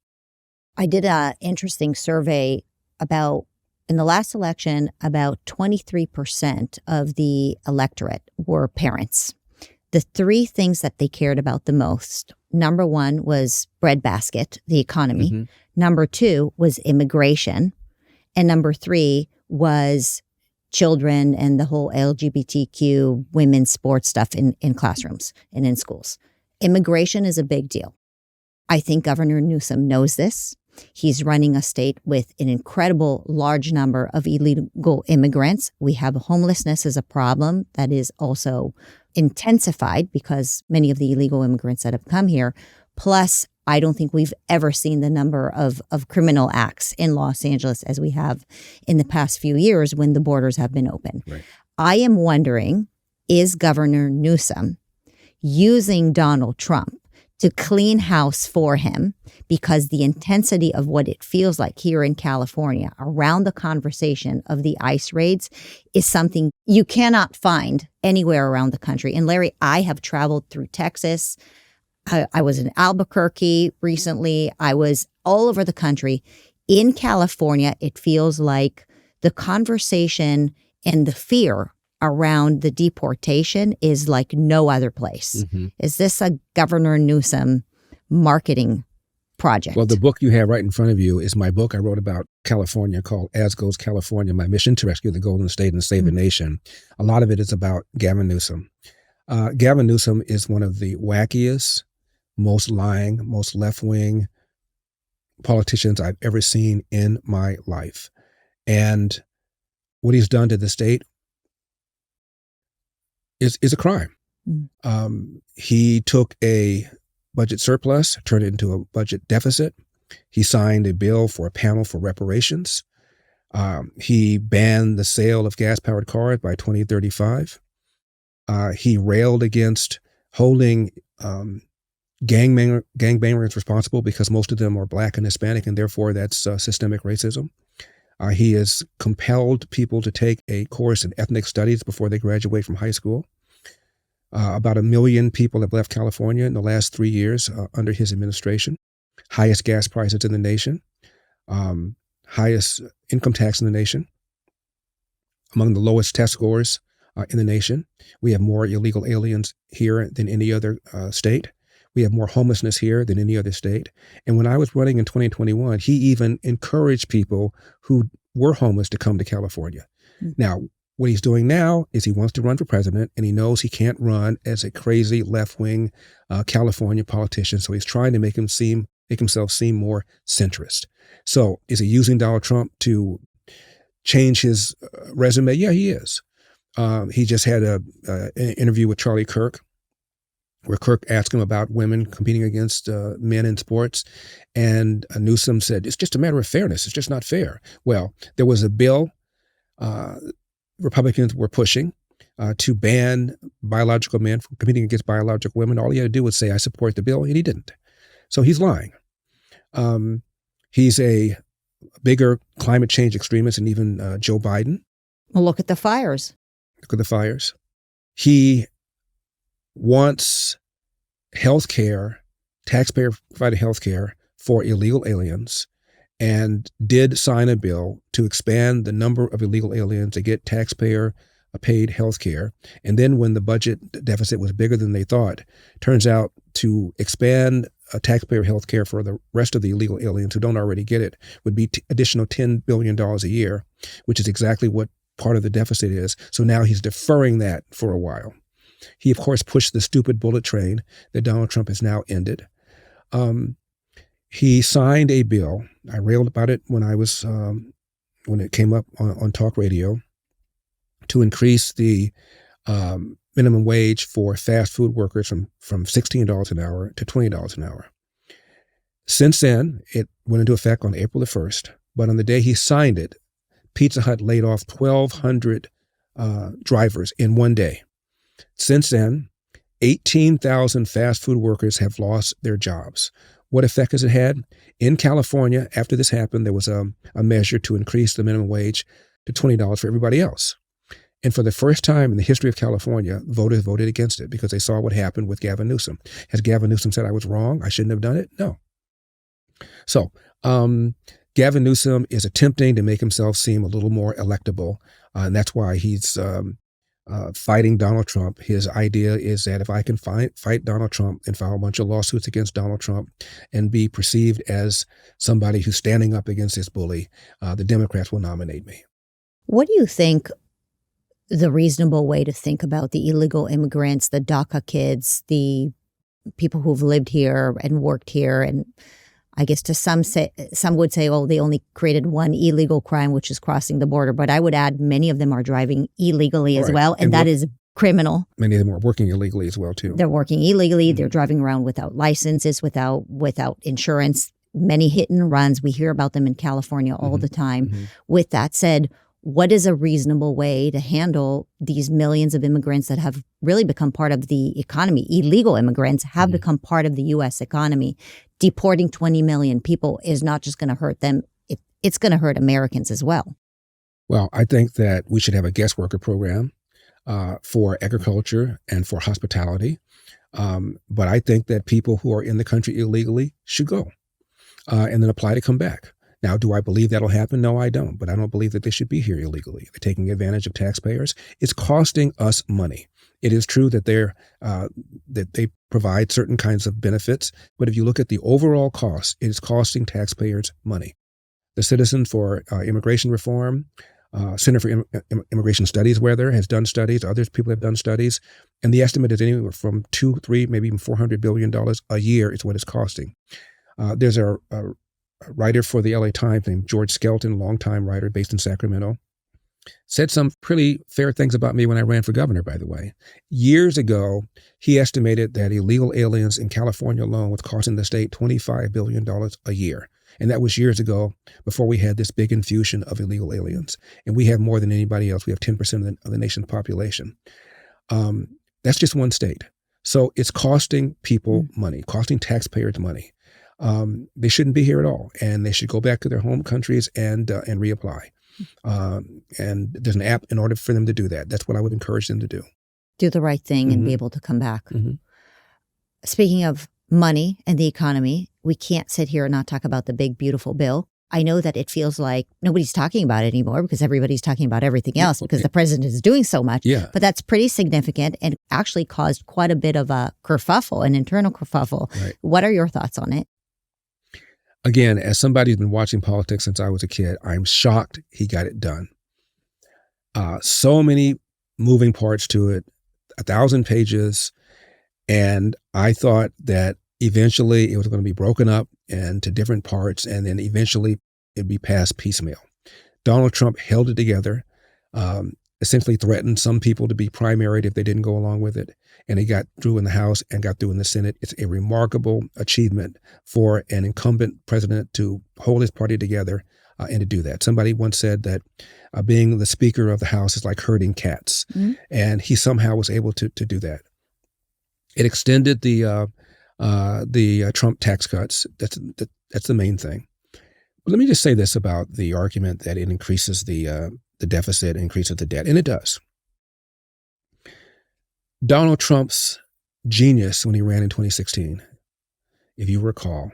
I did an interesting survey about, in the last election, about 23% of the electorate were parents. The three things that they cared about the most, number one was breadbasket, the economy. Mm-hmm. Number two was immigration. And number three was children and the whole LGBTQ women's sports stuff in classrooms and in schools. Immigration is a big deal. I think Governor Newsom knows this. He's running a state with an incredible large number of illegal immigrants. We have homelessness as a problem that is also intensified because many of the illegal immigrants that have come here. Plus, I don't think we've ever seen the number of criminal acts in Los Angeles as we have in the past few years when the borders have been open. Right. I am wondering, is Governor Newsom using Donald Trump to clean house for him, because the intensity of what it feels like here in California around the conversation of the ICE raids is something you cannot find anywhere around the country. And Larry, I have traveled through Texas. I was in Albuquerque recently. I was all over the country. In California, it feels like the conversation and the fear around the deportation is like no other place. Mm-hmm. Is this a Governor Newsom marketing project? Well, the book you have right in front of you is my book I wrote about California called As Goes California, My Mission to Rescue the Golden State and Save the Nation. A lot of it is about Gavin Newsom. Gavin Newsom is one of the wackiest, most lying, most left-wing politicians I've ever seen in my life. And what he's done to the state is a crime. He took a budget surplus, turned it into a budget deficit. He signed a bill for a panel for reparations. He banned the sale of gas-powered cars by 2035. He railed against holding gangbangers responsible because most of them are Black and Hispanic, and therefore that's systemic racism. He has compelled people to take a course in ethnic studies before they graduate from high school. About 1 million people have left California in the last 3 years under his administration. Highest gas prices in the nation. Highest income tax in the nation. Among the lowest test scores in the nation. We have more illegal aliens here than any other state. We have more homelessness here than any other state. And when I was running in 2021, he even encouraged people who were homeless to come to California. Mm-hmm. Now, what he's doing now is he wants to run for president, and he knows he can't run as a crazy left-wing California politician. So he's trying to make himself seem more centrist. So is he using Donald Trump to change his resume? Yeah, he is. He just had an interview with Charlie Kirk, where Kirk asked him about women competing against men in sports. And Newsom said, it's just a matter of fairness. It's just not fair. Well, there was a bill Republicans were pushing to ban biological men from competing against biological women. All he had to do was say, I support the bill, and he didn't. So he's lying. He's a bigger climate change extremist than even Joe Biden. Well, look at the fires. Look at the fires. He wants health care, taxpayer-provided health care for illegal aliens, and did sign a bill to expand the number of illegal aliens to get taxpayer-paid health care. And then when the budget deficit was bigger than they thought, turns out to expand taxpayer health care for the rest of the illegal aliens who don't already get it would be additional $10 billion a year, which is exactly what part of the deficit is. So now he's deferring that for a while. He, of course, pushed the stupid bullet train that Donald Trump has now ended. He signed a bill. I railed about it when it came up on talk radio, to increase the minimum wage for fast food workers from $16 an hour to $20 an hour. Since then, it went into effect on April the 1st, but on the day he signed it, Pizza Hut laid off 1,200 drivers in one day. Since then, 18,000 fast food workers have lost their jobs. What effect has it had? In California, after this happened, there was a measure to increase the minimum wage to $20 for everybody else. And for the first time in the history of California, voters voted against it because they saw what happened with Gavin Newsom. Has Gavin Newsom said, I was wrong, I shouldn't have done it? No. So Gavin Newsom is attempting to make himself seem a little more electable, and that's why he's fighting Donald Trump. His idea is that if I can fight Donald Trump and file a bunch of lawsuits against Donald Trump and be perceived as somebody who's standing up against this bully, the Democrats will nominate me. What do you think the reasonable way to think about the illegal immigrants, the DACA kids, the people who've lived here and worked here? And I guess some would say, oh, they only created one illegal crime, which is crossing the border. But I would add many of them are driving illegally as well. And that is criminal. Many of them are working illegally as well, too. They're working illegally. Mm-hmm. They're driving around without licenses, without insurance, many hit and runs. We hear about them in California all the time. Mm-hmm. With that said, what is a reasonable way to handle these millions of immigrants that have really become part of the economy? Illegal immigrants have become part of the U.S. economy. Deporting 20 million people is not just going to hurt them. It's going to hurt Americans as well. Well, I think that we should have a guest worker program for agriculture and for hospitality. But I think that people who are in the country illegally should go and then apply to come back. Now, do I believe that'll happen? No, I don't. But I don't believe that they should be here illegally. They're taking advantage of taxpayers. It's costing us money. It is true that they provide certain kinds of benefits, but if you look at the overall cost, it is costing taxpayers money. The Citizens for Immigration Reform, Center for Immigration Studies, has done studies. Other people have done studies, and the estimate is anywhere from $200, $300, maybe even $400 billion a year is what it's costing. There's a writer for the LA Times named George Skelton, longtime writer based in Sacramento, said some pretty fair things about me when I ran for governor, by the way. Years ago, he estimated that illegal aliens in California alone was costing the state $25 billion a year. And that was years ago, before we had this big infusion of illegal aliens. And we have more than anybody else. We have 10% of the nation's population. That's just one state. So it's costing people money, costing taxpayers money. They shouldn't be here at all, and they should go back to their home countries and reapply. And there's an app in order for them to do that. That's what I would encourage them to do. Do the right thing and be able to come back. Speaking of money and the economy, we can't sit here and not talk about the big, beautiful bill. I know that it feels like nobody's talking about it anymore because everybody's talking about everything else because the president is doing so much. Yeah. But that's pretty significant and actually caused quite a bit of a kerfuffle, an internal kerfuffle. Right. What are your thoughts on it? Again, as somebody who's been watching politics since I was a kid, I'm shocked he got it done. So many moving parts to it, 1,000 pages. And I thought that eventually it was going to be broken up into different parts, and then eventually it'd be passed piecemeal. Donald Trump held it together, essentially threatened some people to be primaried if they didn't go along with it. And he got through in the House and got through in the Senate. It's a remarkable achievement for an incumbent president to hold his party together and to do that. Somebody once said that being the Speaker of the House is like herding cats. And he somehow was able to do that. It extended the Trump tax cuts. That's the main thing. But let me just say this about the argument that it increases the deficit, increases the debt, and it does. Donald Trump's genius when he ran in 2016, if you recall,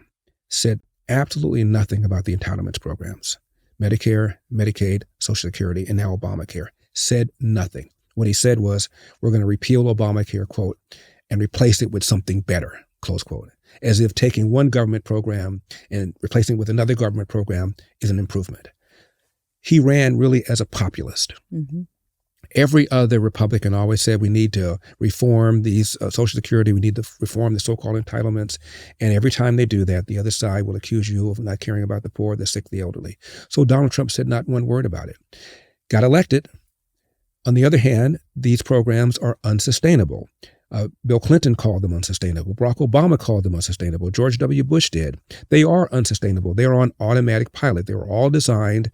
said absolutely nothing about the entitlements programs, Medicare, Medicaid, Social Security, and now Obamacare. Said nothing. What he said was, we're going to repeal Obamacare, quote, and replace it with something better, close quote, as if taking one government program and replacing it with another government program is an improvement. He ran really as a populist. Every other Republican always said we need to reform these Social Security, we need to reform the so-called entitlements. And every time they do that, the other side will accuse you of not caring about the poor, the sick, the elderly. So Donald Trump said not one word about it. Got elected. On the other hand, these programs are unsustainable. Bill Clinton called them unsustainable. Barack Obama called them unsustainable. George W. Bush did. They are unsustainable. They are on automatic pilot. They were all designed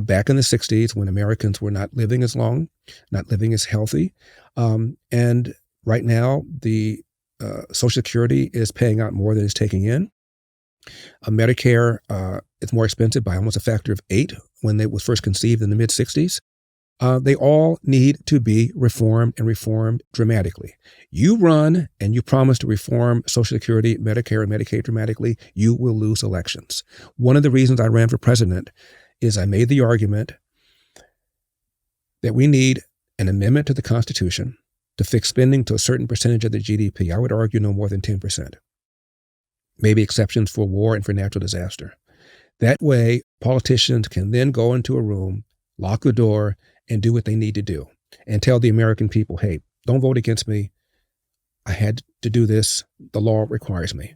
back in the 60s when Americans were not living as long, not living as healthy. And right now, the Social Security is paying out more than it's taking in. Medicare is more expensive by almost a factor of 8 when it was first conceived in the mid-60s. They all need to be reformed and reformed dramatically. You run and you promise to reform Social Security, Medicare, and Medicaid dramatically, you will lose elections. One of the reasons I ran for president is I made the argument that we need an amendment to the Constitution to fix spending to a certain percentage of the GDP. I would argue no more than 10%. Maybe exceptions for war and for natural disaster. That way, politicians can then go into a room, lock the door, and do what they need to do and tell the American people, hey, don't vote against me. I had to do this. The law requires me.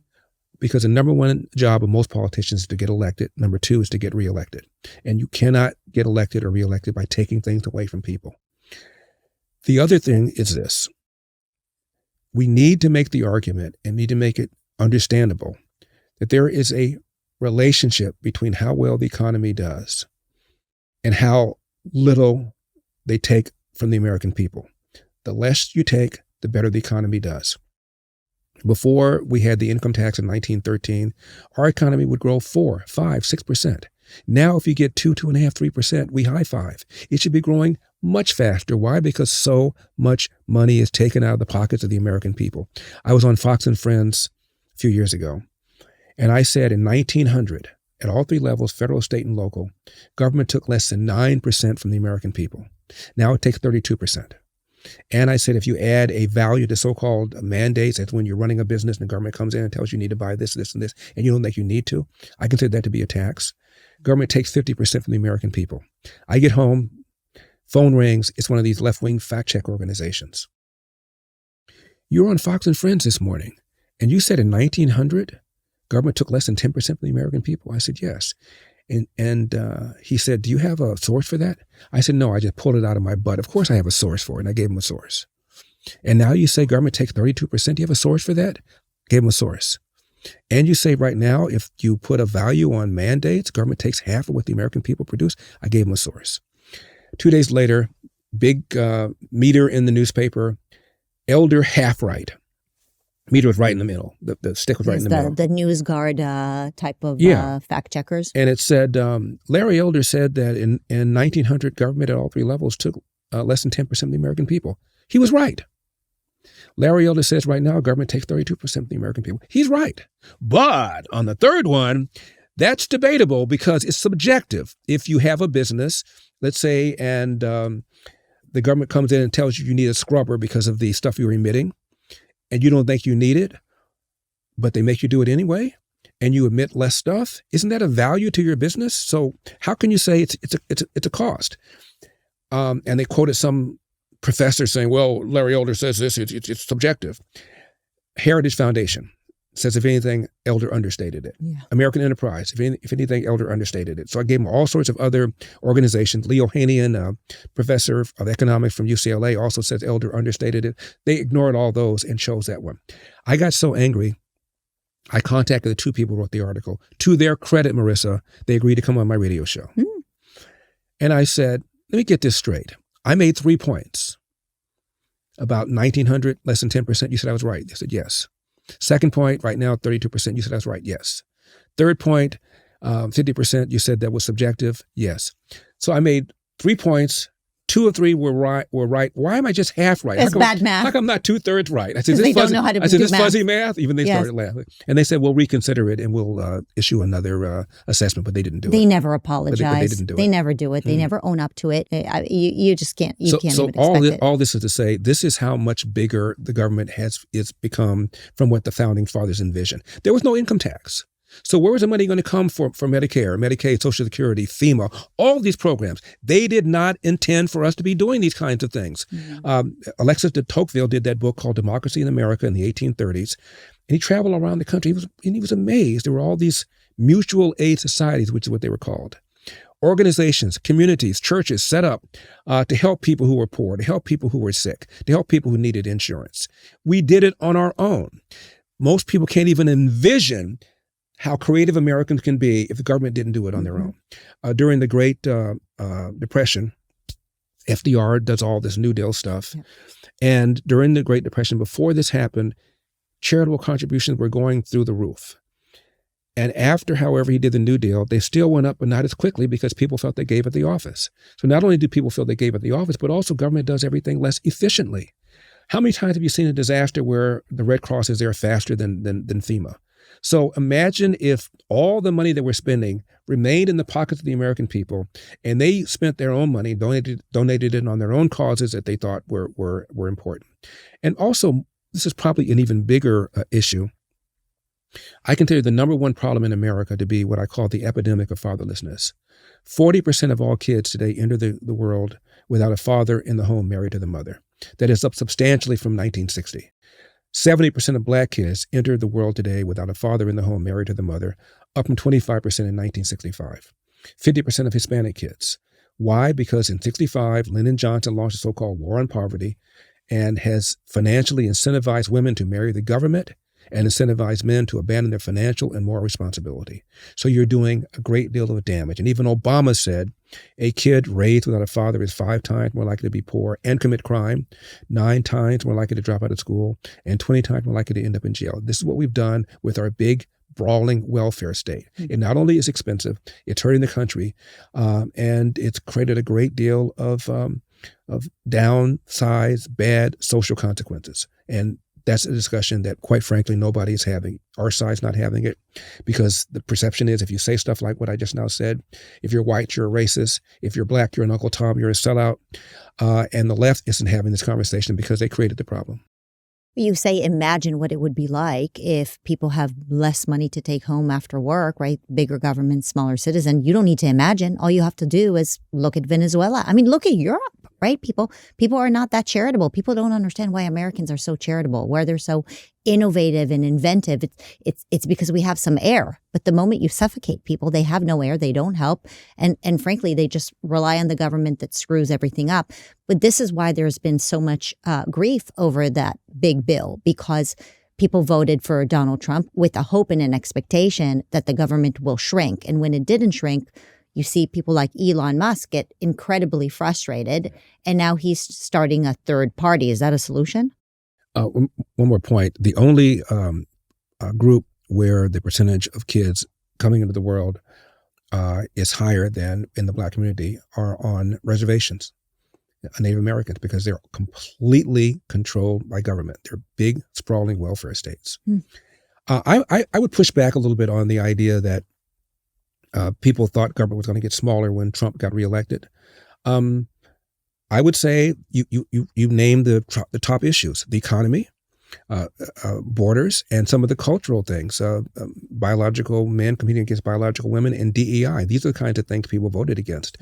Because the number one job of most politicians is to get elected. Number two is to get reelected. And you cannot get elected or reelected by taking things away from people. The other thing is this. We need to make the argument and need to make it understandable that there is a relationship between how well the economy does and how little they take from the American people. The less you take, the better the economy does. Before we had the income tax in 1913, our economy would grow 4, 5, 6%. Now, if you get 2.5%, 3%, we high five. It should be growing much faster. Why? Because so much money is taken out of the pockets of the American people. I was on Fox and Friends a few years ago, and I said in 1900, at all three levels, federal, state, and local, government took less than 9% from the American people. Now it takes 32%. And I said, if you add a value to so-called mandates, that's when you're running a business and the government comes in and tells you need to buy this, this, and this, and you don't think you need to, I consider that to be a tax. Government takes 50% from the American people. I get home, phone rings, it's one of these left-wing fact-check organizations. You were on Fox and Friends this morning, and you said in 1900, government took less than 10% from the American people. I said, yes. And he said, do you have a source for that? I said, no, I just pulled it out of my butt. Of course I have a source for it. And I gave him a source. And now you say government takes 32%. Do you have a source for that? Gave him a source. And you say right now, if you put a value on mandates, government takes half of what the American people produce. I gave him a source. 2 days later, big meter in the newspaper, elder half right. Meter was right in the middle. The stick was right in the middle. The News Guard type of fact checkers. And it said, Larry Elder said that in 1900, government at all three levels took less than 10% of the American people. He was right. Larry Elder says right now, government takes 32% of the American people. He's right. But on the third one, that's debatable because it's subjective. If you have a business, let's say, and the government comes in and tells you you need a scrubber because of the stuff you're emitting, and you don't think you need it, but they make you do it anyway, and you emit less stuff, isn't that a value to your business? So how can you say it's a cost? And they quoted some professor saying, well, Larry Elder says this, it's subjective. Heritage Foundation says, if anything, Elder understated it. Yeah. American Enterprise, if anything, Elder understated it. So I gave him all sorts of other organizations. Leo Hanian, a professor of economics from UCLA, also says Elder understated it. They ignored all those and chose that one. I got so angry, I contacted the two people who wrote the article. To their credit, Marissa, they agreed to come on my radio show. And I said, let me get this straight. I made 3 points. About 1900, less than 10%. You said I was right. They said yes. Second point, right now, 32%. You said that's right. Yes. Third point, 50%. You said that was subjective. Yes. So I made 3 points. 2 of 3 were right. Why am I just half right? It's bad math. How come I'm not 2/3 right? I said, they don't know how to do this math. Fuzzy math? Even they started laughing. And they said, we'll reconsider it and we'll issue another assessment, but they didn't do it. They never apologize. But they didn't do it. They never do it. They never own up to it. You just can't. You can't even expect it. All this is to say, this is how much bigger the government has become from what the founding fathers envisioned. There was no income tax. So where was the money going to come for Medicare, Medicaid, Social Security, FEMA, all these programs? They did not intend for us to be doing these kinds of things. Alexis de Tocqueville did that book called Democracy in America in the 1830s. And he traveled around the country. He was amazed. There were all these mutual aid societies, which is what they were called. Organizations, communities, churches set up to help people who were poor, to help people who were sick, to help people who needed insurance. We did it on our own. Most people can't even envision how creative Americans can be if the government didn't do it on their own. During the Great Depression, FDR does all this New Deal stuff. Yeah. And during the Great Depression, before this happened, charitable contributions were going through the roof. And after, however, he did the New Deal, they still went up, but not as quickly because people felt they gave at the office. So not only do people feel they gave at the office, but also government does everything less efficiently. How many times have you seen a disaster where the Red Cross is there faster than FEMA? So imagine if all the money that we're spending remained in the pockets of the American people and they spent their own money, donated it on their own causes that they thought were important. And also, this is probably an even bigger issue. I consider the number one problem in America to be what I call the epidemic of fatherlessness. 40% of all kids today enter the world without a father in the home married to the mother. That is up substantially from 1960. 70% of Black kids enter the world today without a father in the home married to the mother, up from 25% in 1965. 50% of Hispanic kids. Why? Because in 65, Lyndon Johnson launched a so-called war on poverty and has financially incentivized women to marry the government and incentivize men to abandon their financial and moral responsibility. So you're doing a great deal of damage. And even Obama said a kid raised without a father is 5 times more likely to be poor and commit crime, 9 times more likely to drop out of school, and 20 times more likely to end up in jail. This is what we've done with our big, brawling welfare state. It not only is expensive, it's hurting the country, and it's created a great deal of downsized, bad social consequences. And that's a discussion that, quite frankly, nobody is having. Our side's not having it, because the perception is if you say stuff like what I just now said, if you're white, you're a racist. If you're black, you're an Uncle Tom, you're a sellout. And the left isn't having this conversation because they created the problem. You say, imagine what it would be like if people have less money to take home after work, right? Bigger government, smaller citizen. You don't need to imagine. All you have to do is look at Venezuela. I mean, look at Europe, right? People are not that charitable. People don't understand why Americans are so charitable, why they're so innovative and inventive. It's because we have some air. But the moment you suffocate people, they have no air. They don't help. And frankly, they just rely on the government that screws everything up. But this is why there's been so much grief over that big bill, because people voted for Donald Trump with a hope and an expectation that the government will shrink. And when it didn't shrink, you see people like Elon Musk get incredibly frustrated. And now he's starting a third party. Is that a solution? One more point. The only group where the percentage of kids coming into the world is higher than in the Black community are on reservations, Native Americans, because they're completely controlled by government. They're big, sprawling welfare states. I would push back a little bit on the idea that people thought government was going to get smaller when Trump got reelected. I would say you named the top issues: the economy, borders, and some of the cultural things, biological men competing against biological women, and DEI. These are the kinds of things people voted against.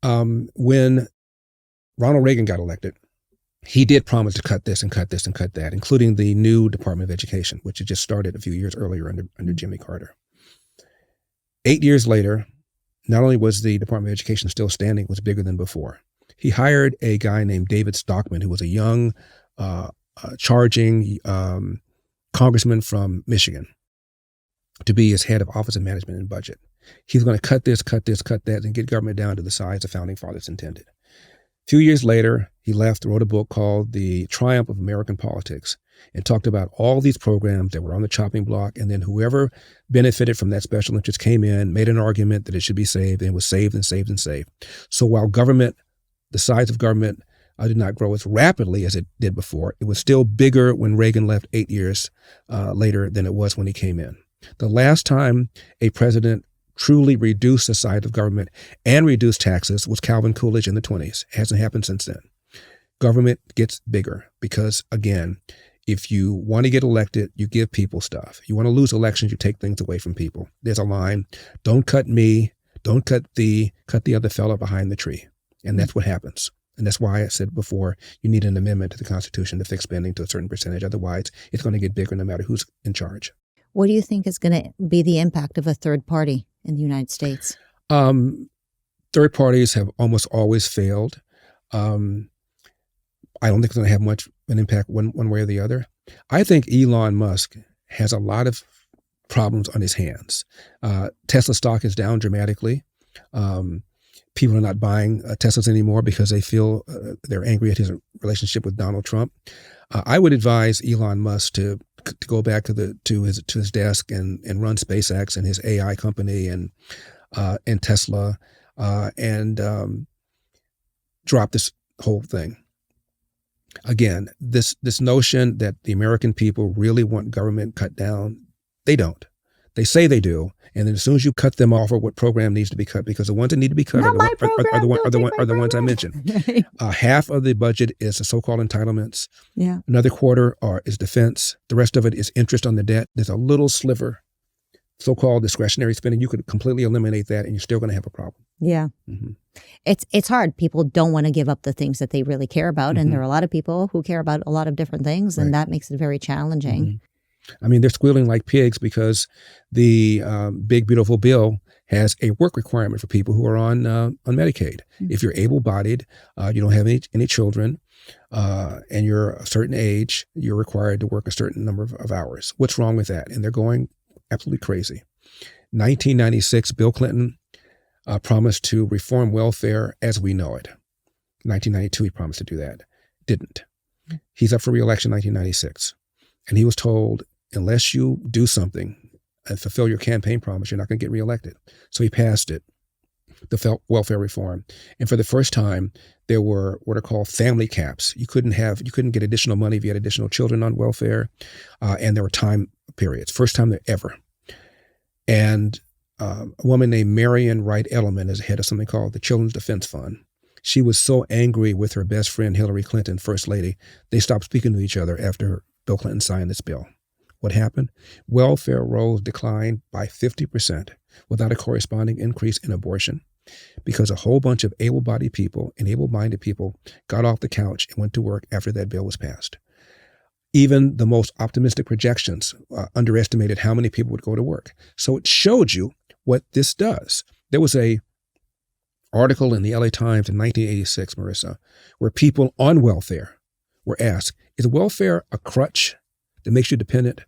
When Ronald Reagan got elected, he did promise to cut this and cut this and cut that, including the new Department of Education, which had just started a few years earlier under Jimmy Carter. 8 years later, not only was the Department of Education still standing, it was bigger than before. He hired a guy named David Stockman, who was a young, charging congressman from Michigan, to be his head of Office of Management and Budget. He's going to cut this, cut that, and get government down to the size the founding fathers intended. A few years later, he left, wrote a book called The Triumph of American Politics, and talked about all these programs that were on the chopping block, and then whoever benefited from that special interest came in, made an argument that it should be saved, and it was saved and saved and saved. So while government, the size of government did not grow as rapidly as it did before, it was still bigger when Reagan left 8 years later than it was when he came in. The last time a president truly reduced the size of government and reduced taxes was Calvin Coolidge in the 1920s. It hasn't happened since then. Government gets bigger because, again, if you want to get elected, you give people stuff. You want to lose elections, you take things away from people. There's a line: don't cut me, don't cut the other fellow behind the tree. And that's what happens. And that's why I said before, you need an amendment to the Constitution to fix spending to a certain percentage. Otherwise, it's going to get bigger no matter who's in charge. What do you think is going to be the impact of a third party in the United States? Third parties have almost always failed. I don't think it's going to have much an impact one way or the other. I think Elon Musk has a lot of problems on his hands. Tesla stock is down dramatically. People are not buying Teslas anymore because they feel they're angry at his relationship with Donald Trump. I would advise Elon Musk to go back to his desk and run SpaceX and his AI company and Tesla and drop this whole thing. Again, this notion that the American people really want government cut down, they don't. They say they do, and then as soon as you cut them off, or what program needs to be cut, because the ones that need to be cut are the ones I mentioned. Half of the budget is the so-called entitlements. Yeah. Another quarter is defense. The rest of it is interest on the debt. There's a little sliver, so-called discretionary spending. You could completely eliminate that, and you're still going to have a problem. Yeah. Mm-hmm. It's hard. People don't want to give up the things that they really care about, and there are a lot of people who care about a lot of different things, and that makes it very challenging. I mean, they're squealing like pigs because the big, beautiful bill has a work requirement for people who are on Medicaid. Mm-hmm. If you're able-bodied, you don't have any children, and you're a certain age, you're required to work a certain number of hours. What's wrong with that? And they're going absolutely crazy. 1996, Bill Clinton promised to reform welfare as we know it. 1992, he promised to do that. Didn't. He's up for re-election 1996. And he was told, unless you do something and fulfill your campaign promise, you're not going to get reelected. So he passed it, the welfare reform. And for the first time, there were what are called family caps. You couldn't get additional money if you had additional children on welfare. And there were time periods. First time there ever. And a woman named Marian Wright Edelman is head of something called the Children's Defense Fund. She was so angry with her best friend, Hillary Clinton, First Lady, they stopped speaking to each other after Bill Clinton signed this bill. What happened? Welfare rolls declined by 50% without a corresponding increase in abortion because a whole bunch of able-bodied people and able-minded people got off the couch and went to work after that bill was passed. Even the most optimistic projections underestimated how many people would go to work. So it showed you what this does. There was a article in the LA Times in 1986, Marissa, where people on welfare were asked, is welfare a crutch that makes you dependent,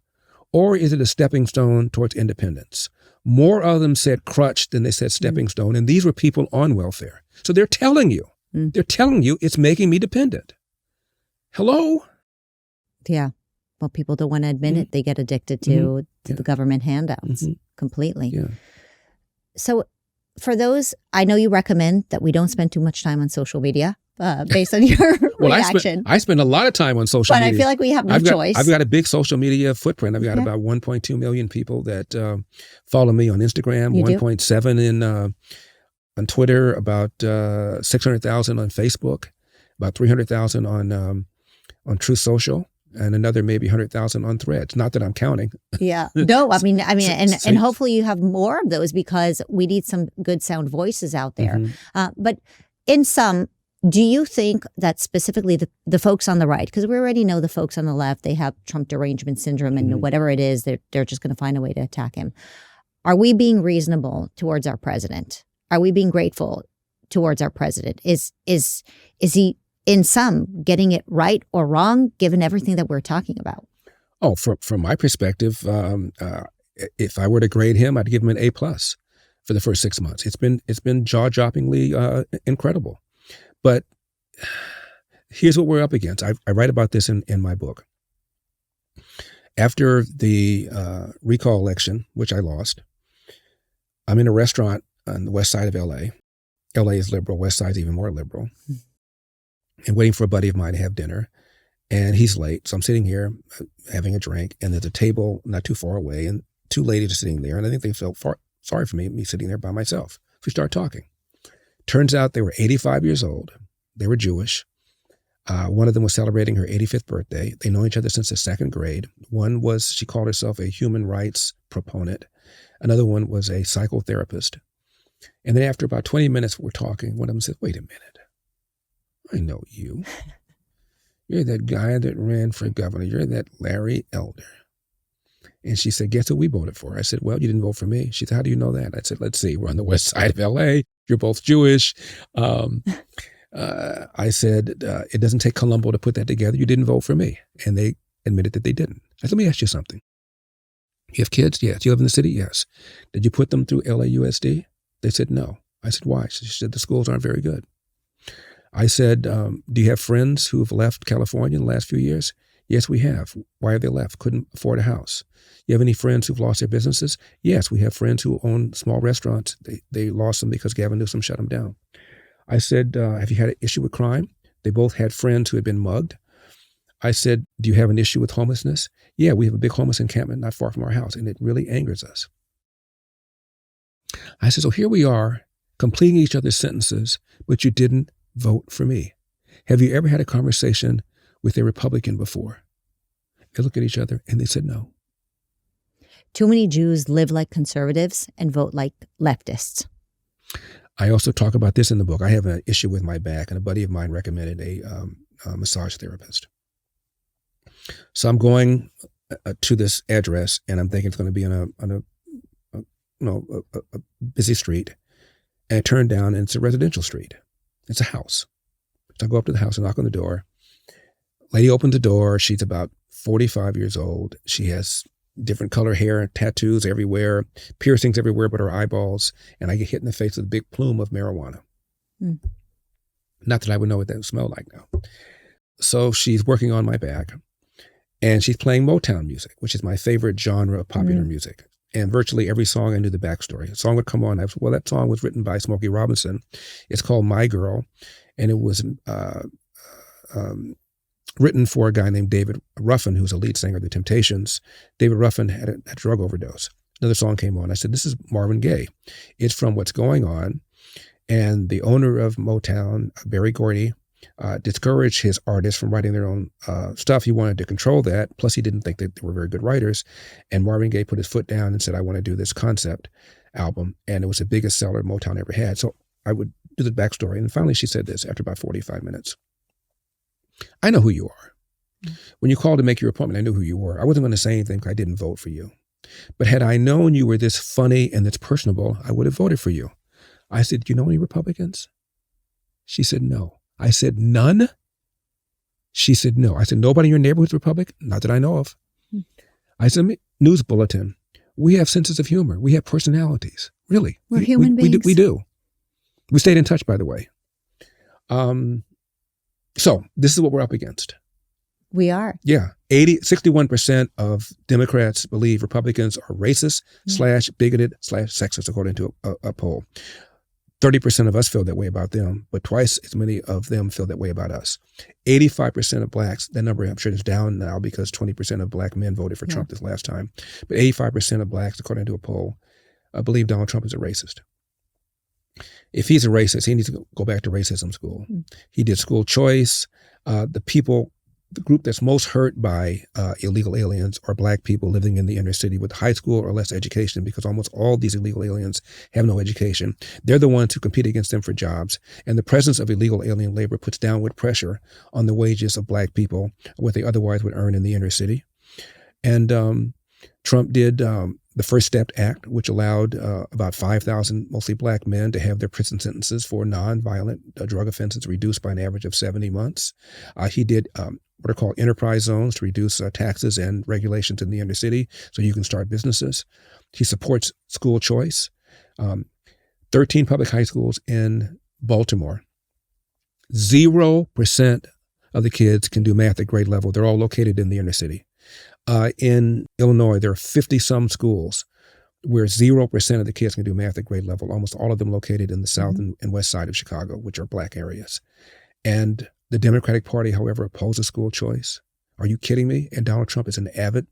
or is it a stepping stone towards independence? More of them said crutch than they said stepping stone, and these were people on welfare. So they're telling you it's making me dependent. Hello? Yeah. Well, people don't want to admit it. They get addicted to the government handouts completely. Yeah. So for those, I know you recommend that we don't spend too much time on social media based on your reaction. I spend a lot of time on social media. But I feel like we have no choice. I've got a big social media footprint. I've got about 1.2 million people that follow me on Instagram, 1.7 on Twitter, about 600,000 on Facebook, about 300,000 on Truth Social, and another maybe 100,000 on Threads. Not that I'm counting. Yeah. No, I mean, and hopefully you have more of those because we need some good sound voices out there. But in sum, do you think that specifically the folks on the right, because we already know the folks on the left, they have Trump derangement syndrome and whatever it is, they're just going to find a way to attack him. Are we being reasonable towards our president? Are we being grateful towards our president? Is he, in some, getting it right or wrong, given everything that we're talking about? Oh, from my perspective, if I were to grade him, I'd give him an A+ for the first 6 months. It's been jaw-droppingly incredible. But here's what we're up against. I write about this in my book. After the recall election, which I lost, I'm in a restaurant on the west side of L.A. L.A. is liberal. West side is even more liberal. And waiting for a buddy of mine to have dinner. And he's late. So I'm sitting here having a drink. And there's a table not too far away. And two ladies are sitting there. And I think they felt sorry for me sitting there by myself. So we start talking. Turns out they were 85 years old. They were Jewish. One of them was celebrating her 85th birthday. They know each other since the second grade. One was, she called herself a human rights proponent. Another one was a psychotherapist. And then after about 20 minutes we're talking, one of them said, wait a minute. I know you. You're that guy that ran for governor. You're that Larry Elder. And she said, guess who we voted for? I said, well, you didn't vote for me. She said, how do you know that? I said, let's see. We're on the west side of L.A. You're both Jewish. I said, it doesn't take Columbo to put that together. You didn't vote for me. And they admitted that they didn't. I said, let me ask you something. You have kids? Yes. You live in the city? Yes. Did you put them through LAUSD? They said, no. I said, why? She said, the schools aren't very good. I said, do you have friends who have left California in the last few years? Yes, we have. Why have they left? Couldn't afford a house. You have any friends who've lost their businesses? Yes, we have friends who own small restaurants. They lost them because Gavin Newsom shut them down. I said, have you had an issue with crime? They both had friends who had been mugged. I said, do you have an issue with homelessness? Yeah, we have a big homeless encampment not far from our house, and it really angers us. I said, so here we are, completing each other's sentences, but you didn't vote for me. Have you ever had a conversation with a Republican before? They looked at each other and they said no. Too many Jews live like conservatives and vote like leftists. I also talk about this in the book. I have an issue with my back, and a buddy of mine recommended a massage therapist. So I'm going to this address, and I'm thinking it's going to be on a a busy street, and I turn down, and it's a residential street. It's a house. So I go up to the house and knock on the door. Lady opens the door. She's about 45 years old. She has different color hair, tattoos everywhere, piercings everywhere but her eyeballs, and I get hit in the face with a big plume of marijuana. Not that I would know what that would smell like now. So she's working on my back, and she's playing Motown music, which is my favorite genre of popular music. And virtually every song I knew the backstory. A song would come on. That song was written by Smokey Robinson. It's called My Girl, and it was written for a guy named David Ruffin, who's a lead singer of The Temptations. David Ruffin had a drug overdose. Another song came on. I said, this is Marvin Gaye. It's from What's Going On. And the owner of Motown, Berry Gordy, discouraged his artists from writing their own stuff. He wanted to control that. Plus, he didn't think that they were very good writers. And Marvin Gaye put his foot down and said, I want to do this concept album. And it was the biggest seller Motown ever had. So I would do the backstory. And finally, she said this after about 45 minutes. I know who you are. When you called to make your appointment, I knew who you were. I wasn't going to say anything because I didn't vote for you. But had I known you were this funny and this personable, I would have voted for you. I said, do you know any Republicans? She said, no. I said, none? She said, no. I said, nobody in your neighborhood's Republican? Not that I know of. I said, news bulletin. We have senses of humor. We have personalities. Really. We're human beings. We do. We stayed in touch, by the way. So this is what we're up against. We are. Yeah. 61% of Democrats believe Republicans are racist / bigoted / sexist, according to a poll. 30% of us feel that way about them, but twice as many of them feel that way about us. 85% of blacks, that number I'm sure is down now because 20% of black men voted for Trump this last time, but 85% of blacks, according to a poll, believe Donald Trump is a racist. If he's a racist, he needs to go back to racism school. He did school choice. The group that's most hurt by illegal aliens are black people living in the inner city with high school or less education, because almost all these illegal aliens have no education. They're the ones who compete against them for jobs. And the presence of illegal alien labor puts downward pressure on the wages of black people, what they otherwise would earn in the inner city. And Trump did the First Step Act, which allowed about 5,000 mostly black men to have their prison sentences for nonviolent drug offenses reduced by an average of 70 months. He did what are called enterprise zones to reduce taxes and regulations in the inner city so you can start businesses. He supports school choice. 13 public high schools in Baltimore. 0% of the kids can do math at grade level. They're all located in the inner city. In Illinois, there are 50-some schools where 0% of the kids can do math at grade level, almost all of them located in the south and west side of Chicago, which are black areas. And the Democratic Party, however, opposes school choice. Are you kidding me? And Donald Trump is an avid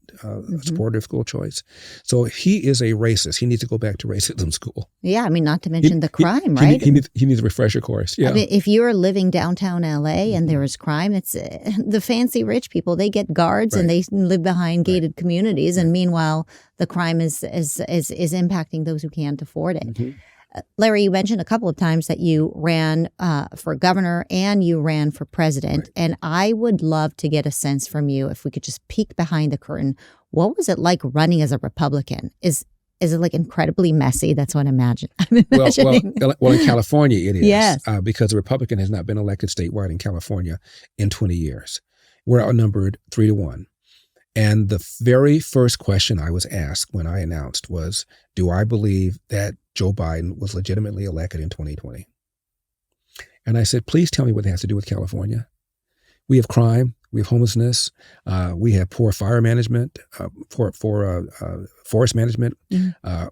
supporter of school choice. So if he is a racist, he needs to go back to racism school. Yeah, I mean, not to mention the crime, right? He needs a refresher course. Yeah. I mean, if you're living downtown LA and there is crime, it's the fancy rich people, they get guards and they live behind gated communities. And meanwhile, the crime is impacting those who can't afford it. Larry, you mentioned a couple of times that you ran for governor and you ran for president. And I would love to get a sense from you, if we could just peek behind the curtain. What was it like running as a Republican? Is it like incredibly messy? That's what I'm imagining. Well, in California it is. Yes. Because a Republican has not been elected statewide in California in 20 years. We're outnumbered 3-1. And the very first question I was asked when I announced was, do I believe that Joe Biden was legitimately elected in 2020? And I said, please tell me what it has to do with California. We have crime. We have homelessness. We have poor fire management, poor forest management.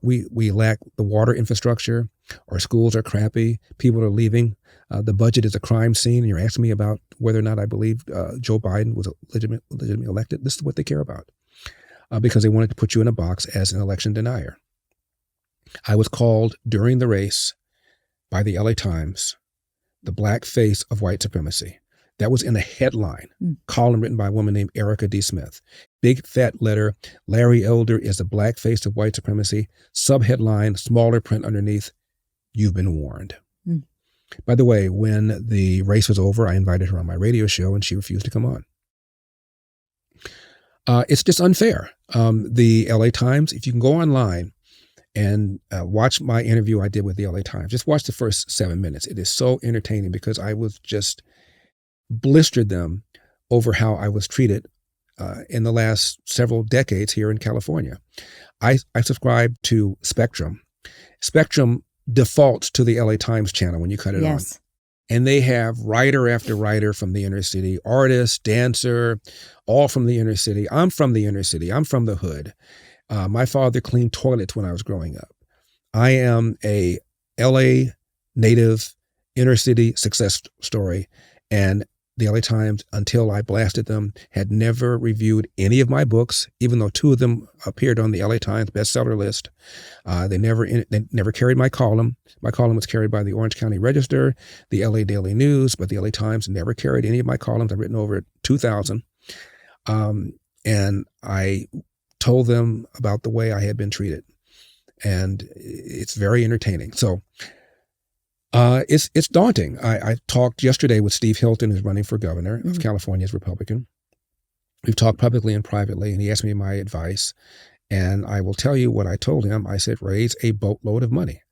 We lack the water infrastructure. Our schools are crappy. People are leaving. The budget is a crime scene. And you're asking me about whether or not I believe Joe Biden was legitimately elected. This is what they care about, because they wanted to put you in a box as an election denier. I was called during the race by the LA Times the black face of white supremacy. That was in a headline column written by a woman named Erica D. Smith. Big fat letter, Larry Elder is the black face of white supremacy. Subheadline, smaller print underneath, you've been warned. By the way, when the race was over, I invited her on my radio show and she refused to come on. It's just unfair. The LA Times, if you can go online and watch my interview I did with the LA Times. Just watch the first 7 minutes. It is so entertaining because I was just blistered them over how I was treated in the last several decades here in California. I subscribe to Spectrum. Spectrum defaults to the LA Times channel when you cut it on. And they have writer after writer from the inner city, artist, dancer, all from the inner city. I'm from the inner city. I'm from the hood. My father cleaned toilets when I was growing up. I am a LA native inner city success story. And the LA Times, until I blasted them, had never reviewed any of my books, even though 2 of them appeared on the LA Times bestseller list. They never carried my column. My column was carried by the Orange County Register, the LA Daily News, but the LA Times never carried any of my columns. I've written over 2,000. And I told them about the way I had been treated. And it's very entertaining. So it's daunting. I talked yesterday with Steve Hilton, who's running for governor of California as Republican. We've talked publicly and privately, and he asked me my advice. And I will tell you what I told him. I said, raise a boatload of money.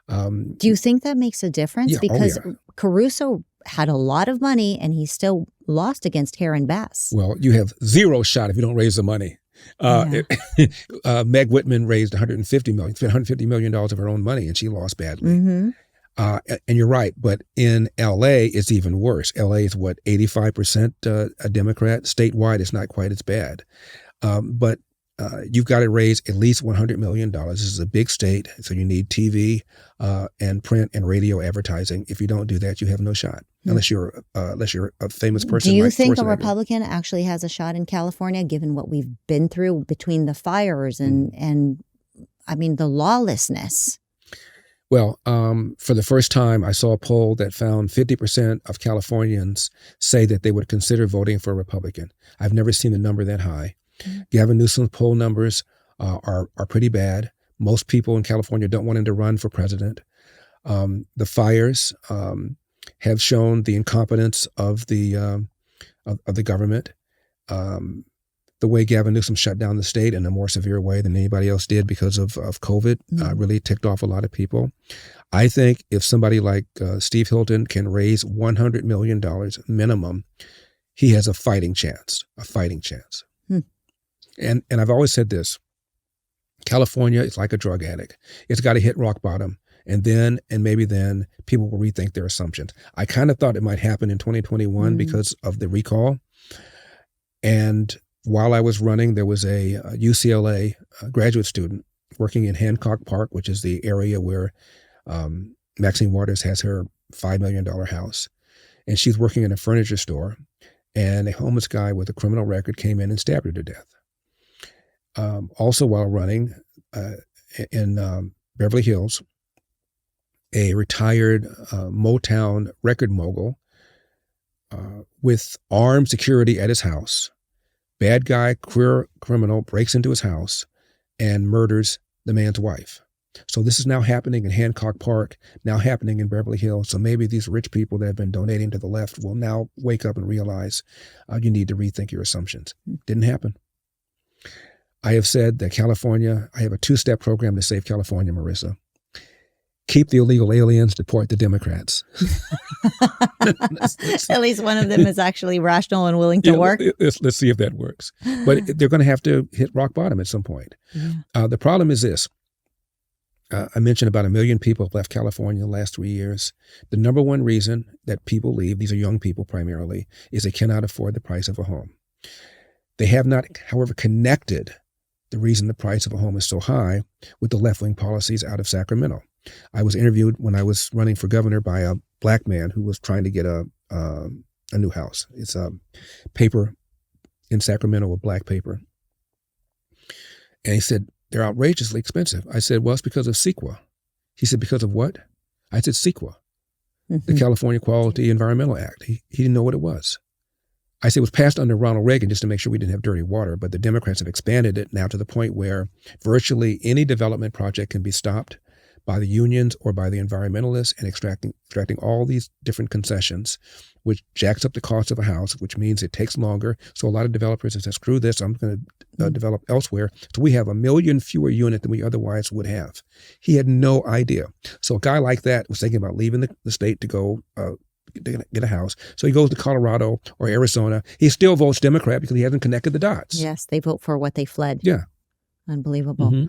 Do you think that makes a difference? Because Caruso had a lot of money, and he still lost against Heron Bass. Well, you have zero shot if you don't raise the money. Meg Whitman raised $150 million, spent $150 million of her own money, and she lost badly. And you're right, but in LA, it's even worse. LA is 85% a Democrat. Statewide, it's not quite as bad. But you've got to raise at least $100 million. This is a big state, so you need TV and print and radio advertising. If you don't do that, you have no shot, unless you're a famous person. Do you like think a Schwarzenegger. Republican actually has a shot in California, given what we've been through between the fires and I mean, the lawlessness? Well, for the first time, I saw a poll that found 50% of Californians say that they would consider voting for a Republican. I've never seen a number that high. Gavin Newsom's poll numbers are pretty bad. Most people in California don't want him to run for president. The fires have shown the incompetence of the government. The way Gavin Newsom shut down the state in a more severe way than anybody else did because of COVID really ticked off a lot of people. I think if somebody like Steve Hilton can raise $100 million minimum, he has a fighting chance. And I've always said this, California is like a drug addict. It's got to hit rock bottom. And maybe then people will rethink their assumptions. I kind of thought it might happen in 2021 because of the recall. And while I was running, there was a UCLA graduate student working in Hancock Park, which is the area where Maxine Waters has her $5 million house. And she's working in a furniture store. And a homeless guy with a criminal record came in and stabbed her to death. Also while running in Beverly Hills, a retired Motown record mogul with armed security at his house, bad guy, career criminal, breaks into his house and murders the man's wife. So this is now happening in Hancock Park, now happening in Beverly Hills. So maybe these rich people that have been donating to the left will now wake up and realize you need to rethink your assumptions. Didn't happen. I have said that California, I have a 2-step program to save California, Marissa. Keep the illegal aliens, deport the Democrats. At least one of them is actually rational and willing to work. Let's see if that works. But they're going to have to hit rock bottom at some point. The problem is this. I mentioned about 1 million people have left California in the last 3 years. The number one reason that people leave, these are young people primarily, is they cannot afford the price of a home. They have not, however, connected the reason the price of a home is so high with the left-wing policies out of Sacramento. I was interviewed when I was running for governor by a black man who was trying to get a new house. It's a paper in Sacramento with black paper. And he said, they're outrageously expensive. I said, well, it's because of CEQA. He said, because of what? I said, CEQA, the California Quality Environmental Act. He didn't know what it was. I said it was passed under Ronald Reagan just to make sure we didn't have dirty water, but the Democrats have expanded it now to the point where virtually any development project can be stopped by the unions or by the environmentalists and extracting all these different concessions, which jacks up the cost of a house, which means it takes longer. So a lot of developers have said, screw this, I'm going to develop elsewhere. So we have 1 million fewer units than we otherwise would have. He had no idea. So a guy like that was thinking about leaving the state to go get a house. So he goes to Colorado or Arizona. He still votes Democrat because he hasn't connected the dots. Yes, they vote for what they fled. Yeah. Unbelievable. Mm-hmm.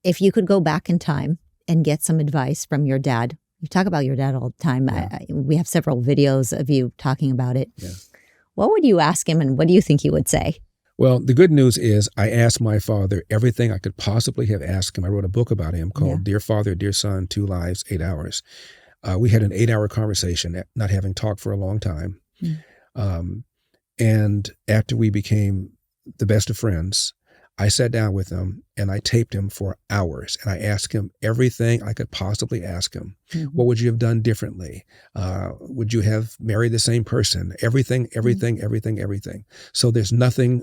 If you could go back in time and get some advice from your dad, you talk about your dad all the time. Yeah. We have several videos of you talking about it. Yeah. What would you ask him and what do you think he would say? Well, the good news is I asked my father everything I could possibly have asked him. I wrote a book about him called Dear Father, Dear Son, 2 Lives, 8 Hours. We had an 8-hour conversation, not having talked for a long time. And after we became the best of friends, I sat down with him and I taped him for hours. And I asked him everything I could possibly ask him. Mm-hmm. What would you have done differently? Would you have married the same person? Everything. So there's nothing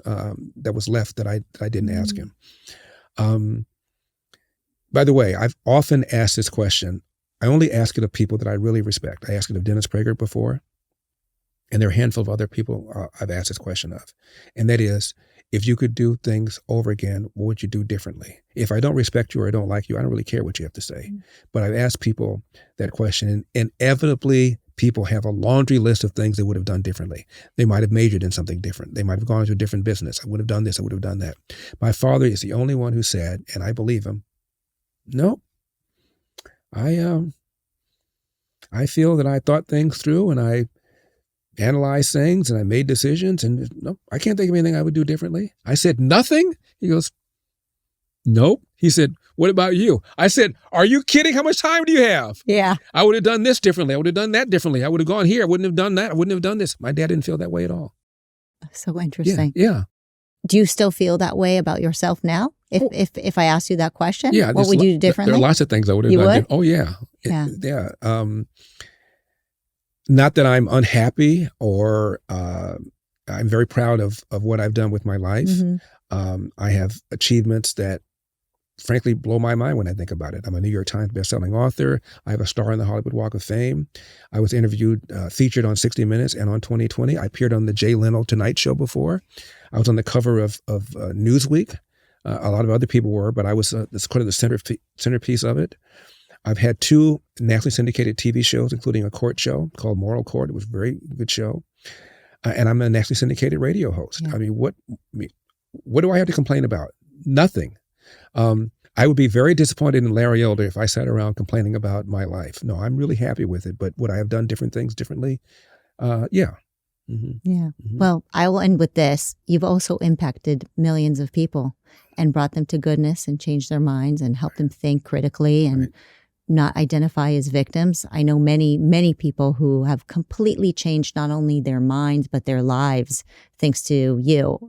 that was left that I didn't ask him. By the way, I've often asked this question. I only ask it of people that I really respect. I asked it of Dennis Prager before, and there are a handful of other people I've asked this question of. And that is, if you could do things over again, what would you do differently? If I don't respect you or I don't like you, I don't really care what you have to say. Mm-hmm. But I've asked people that question, and inevitably people have a laundry list of things they would have done differently. They might have majored in something different. They might have gone into a different business. I would have done this. I would have done that. My father is the only one who said, and I believe him, no, I feel that I thought things through and I analyzed things and I made decisions, and no, I can't think of anything I would do differently. I said, nothing? He goes, nope. He said, what about you? I said, are you kidding? How much time do you have? Yeah. I would have done this differently. I would have done that differently. I would have gone here. I wouldn't have done that. I wouldn't have done this. My dad didn't feel that way at all. So interesting. Yeah. Do you still feel that way about yourself now? If I asked you that question, what would you do differently? There are lots of things I would have done. Would? Oh, yeah. Yeah. Not that I'm unhappy or I'm very proud of what I've done with my life. Mm-hmm. I have achievements that frankly blow my mind when I think about it. I'm a New York Times bestselling author. I have a star on the Hollywood Walk of Fame. I was featured on 60 Minutes and on 2020. I appeared on the Jay Leno Tonight Show before. I was on the cover of Newsweek. A lot of other people were, but I was the centerpiece of it. I've had 2 nationally syndicated TV shows, including a court show called Moral Court. It was a very good show. And I'm a nationally syndicated radio host. Yeah. I mean, what do I have to complain about? Nothing. I would be very disappointed in Larry Elder if I sat around complaining about my life. No, I'm really happy with it. But would I have done different things differently? Yeah. Mm-hmm. Yeah. Mm-hmm. Well, I will end with this. You've also impacted millions of people and brought them to goodness and changed their minds and helped them think critically and not identify as victims. I know many, many people who have completely changed not only their minds, but their lives thanks to you,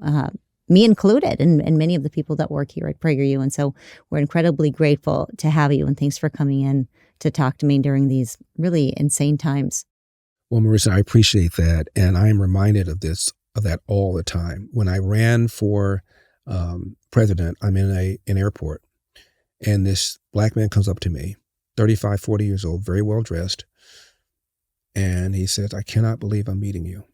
me included, and many of the people that work here at PragerU. And so we're incredibly grateful to have you. And thanks for coming in to talk to me during these really insane times. Well, Marissa, I appreciate that. And I am reminded of that all the time. When I ran for president, I'm in an airport, and this black man comes up to me, 35, 40 years old, very well dressed. And he says, I cannot believe I'm meeting you.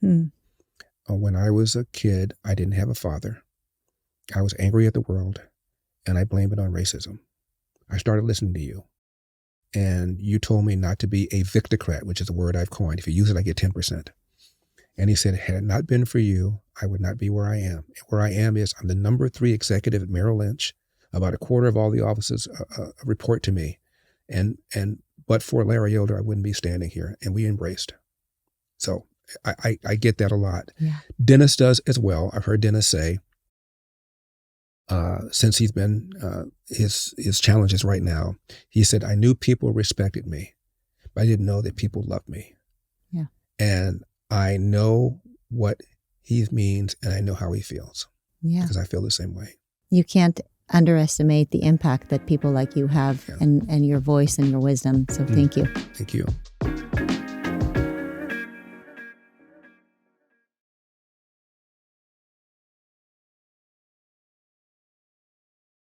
When I was a kid, I didn't have a father. I was angry at the world, and I blamed it on racism. I started listening to you. And you told me not to be a victocrat, which is a word I've coined. If you use it, I get 10%. And he said, had it not been for you, I would not be where I am. And where I am is I'm the number 3 executive at Merrill Lynch. About a quarter of all the offices report to me. But for Larry Elder, I wouldn't be standing here. And we embraced. So I get that a lot. Yeah. Dennis does as well. I've heard Dennis say, since he's been his challenges right now, he said, I knew people respected me, but I didn't know that people loved me. Yeah. And I know what he means, and I know how he feels. Yeah. Because I feel the same way. You can't underestimate the impact that people like you have and your voice and your wisdom. So thank you. Thank you.